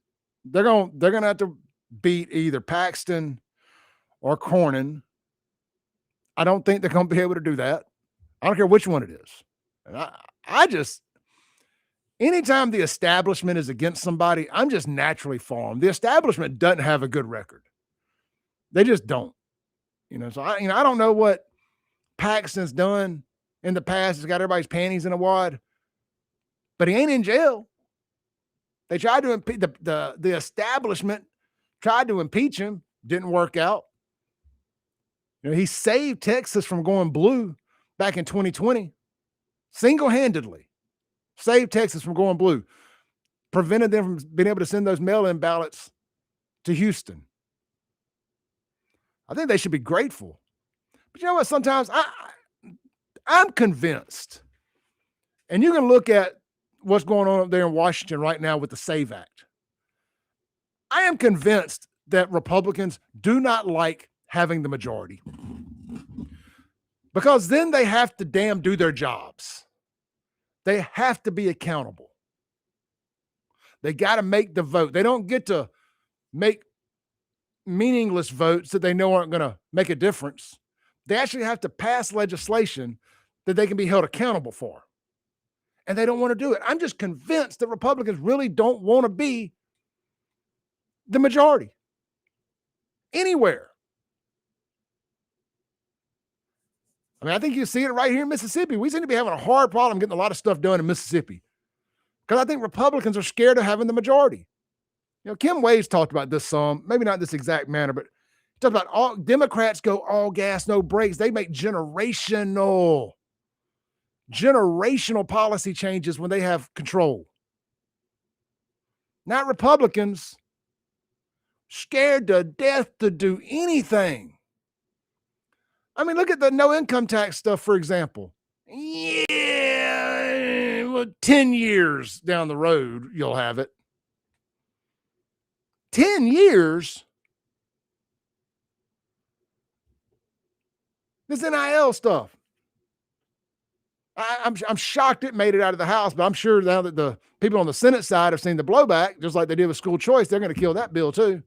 They're going to have to beat either Paxton or Cornyn. I don't think they're going to be able to do that. I don't care which one it is. And I just, anytime the establishment is against somebody, I'm just naturally for them. The establishment doesn't have a good record. They just don't. So I don't know what Paxton's done in the past. He's got everybody's panties in a wad, but he ain't in jail. They tried to impeach the establishment, tried to impeach him, didn't work out. He saved Texas from going blue back in 2020, single-handedly. Saved Texas from going blue, prevented them from being able to send those mail-in ballots to Houston. I think they should be grateful. But you know what? Sometimes I'm convinced, and you can look at what's going on up there in Washington right now with the SAVE Act. I am convinced that Republicans do not like having the majority because then they have to damn do their jobs. They have to be accountable. They got to make the vote. They don't get to make meaningless votes that they know aren't going to make a difference. They actually have to pass legislation that they can be held accountable for. And they don't want to do it. I'm just convinced that Republicans really don't want to be the majority anywhere. I mean, I think you see it right here in Mississippi. We seem to be having a hard problem getting a lot of stuff done in Mississippi because I think Republicans are scared of having the majority. Kim Wade's talked about this some, maybe not this exact manner, but he talked about all Democrats go all gas, no brakes. They make generational policy changes when they have control. Not Republicans, scared to death to do anything. I mean, look at the no income tax stuff, for example. Yeah, well, 10 years down the road, you'll have it. 10 years? This NIL stuff. I'm shocked it made it out of the House, but I'm sure now that the people on the Senate side have seen the blowback, just like they did with school choice, they're going to kill that bill too.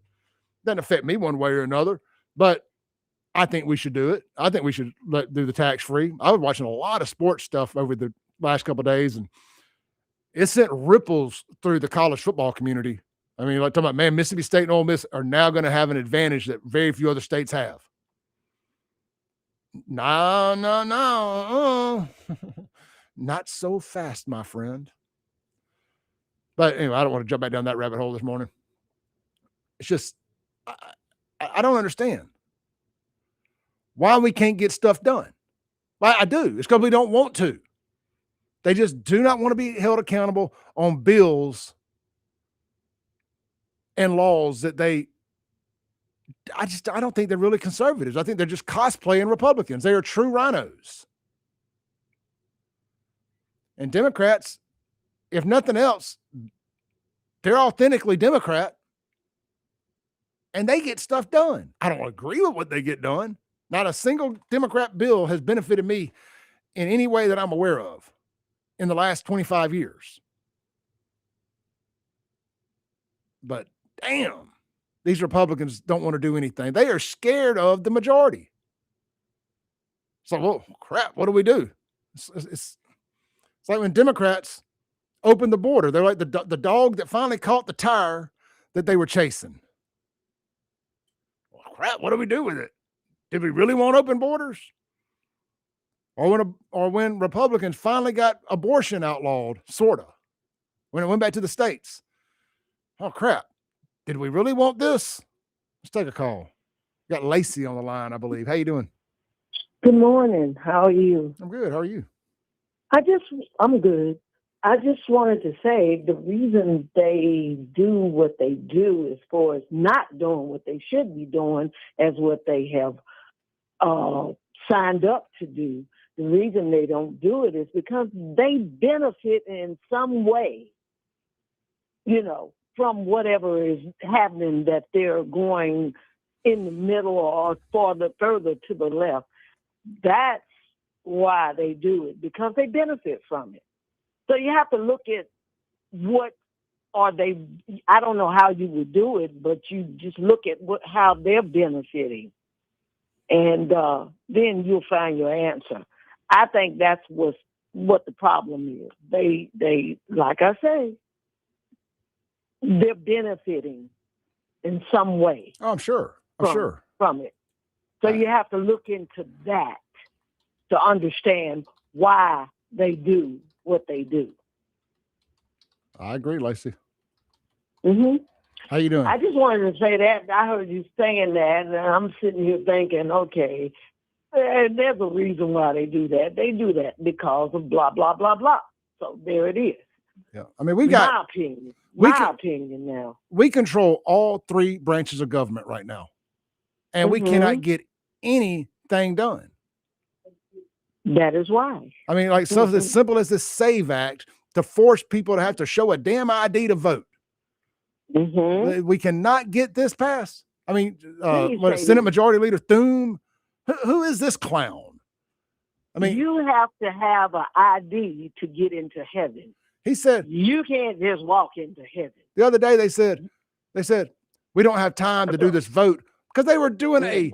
Doesn't affect me one way or another, but I think we should do it. I think we should do the tax-free. I was watching a lot of sports stuff over the last couple of days, and it sent ripples through the college football community. I mean, like talking about, man, Mississippi State and Ole Miss are now going to have an advantage that very few other states have. No. Not so fast, my friend. But anyway, I don't want to jump back down that rabbit hole this morning. It's just, I don't understand why we can't get stuff done. Well, I do. It's because we don't want to. They just do not want to be held accountable on bills and laws that I don't think they're really conservatives. I think they're just cosplaying Republicans. They are true rhinos. And Democrats, if nothing else, they're authentically Democrat and they get stuff done. I don't agree with what they get done. Not a single Democrat bill has benefited me in any way that I'm aware of in the last 25 years. But damn, these Republicans don't want to do anything. They are scared of the majority. So, well, crap, what do we do? It's like when Democrats open the border. They're like the dog that finally caught the tire that they were chasing. Well, crap, what do we do with it? Did we really want open borders? Or when Republicans finally got abortion outlawed, sort of, when it went back to the states. Oh, crap. Did we really want this? Let's take a call. Got Lacey on the line, I believe. How you doing? Good morning. How are you? I'm good. How are you? I'm good. I just wanted to say the reason they do what they do as far as not doing what they should be doing as what they have signed up to do. The reason they don't do it is because they benefit in some way, from whatever is happening that they're going in the middle or further to the left. That's why they do it, because they benefit from it. So you have to look at what are they, I don't know how you would do it, but you just look at how they're benefiting. And then you'll find your answer. I think that's what the problem is. They like I say, they're benefiting in some way. Oh, I'm sure. From it. So you have to look into that to understand why they do what they do. I agree, Lacey. Mm-hmm. How you doing? I just wanted to say that. I heard you saying that, and I'm sitting here thinking, okay, there's a reason why they do that. They do that because of blah, blah, blah, blah. So there it is. Yeah. I mean, my opinion now. We control all three branches of government right now, and we cannot get anything done. That is why. I mean, like something as simple as this SAVE Act to force people to have to show a damn ID to vote. We cannot get this passed. I mean, Senate Majority Leader Thune, who is this clown? I mean, you have to have an ID to get into heaven. He said you can't just walk into heaven. The other day they said we don't have time to do this vote because they were doing a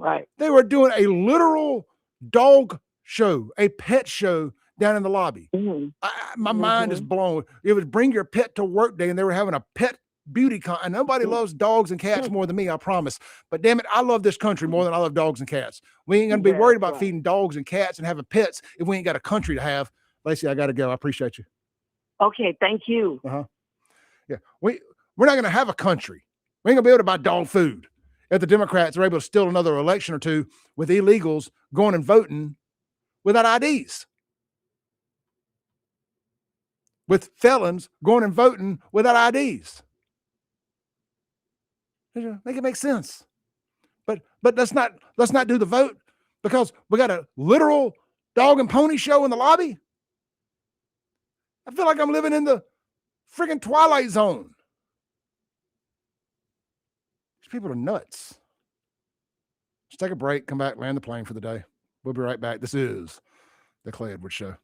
literal dog show, a pet show down in the lobby. My mind is blown. It was bring your pet to work day, and they were having a pet beauty con. And nobody loves dogs and cats more than me, I promise. But damn it, I love this country more than I love dogs and cats. We ain't gonna be worried about feeding dogs and cats and having pets if we ain't got a country to have. Lacey, I gotta go. I appreciate you. Okay, thank you. Yeah, we're not gonna have a country. We ain't gonna be able to buy dog food if the Democrats are able to steal another election or two with illegals going and voting without IDs. With felons going and voting without IDs. Make it make sense. But let's not do the vote because we got a literal dog and pony show in the lobby. I feel like I'm living in the friggin' Twilight Zone. These people are nuts. Let's take a break, come back, land the plane for the day. We'll be right back. This is the Clay Edwards Show.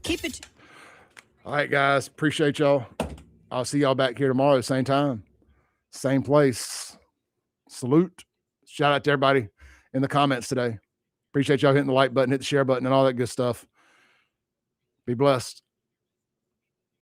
Keep it. All right, guys. Appreciate y'all. I'll see y'all back here tomorrow at the same time, same place. Salute. Shout out to everybody in the comments today. Appreciate y'all hitting the like button, hit the share button, and all that good stuff. Be blessed.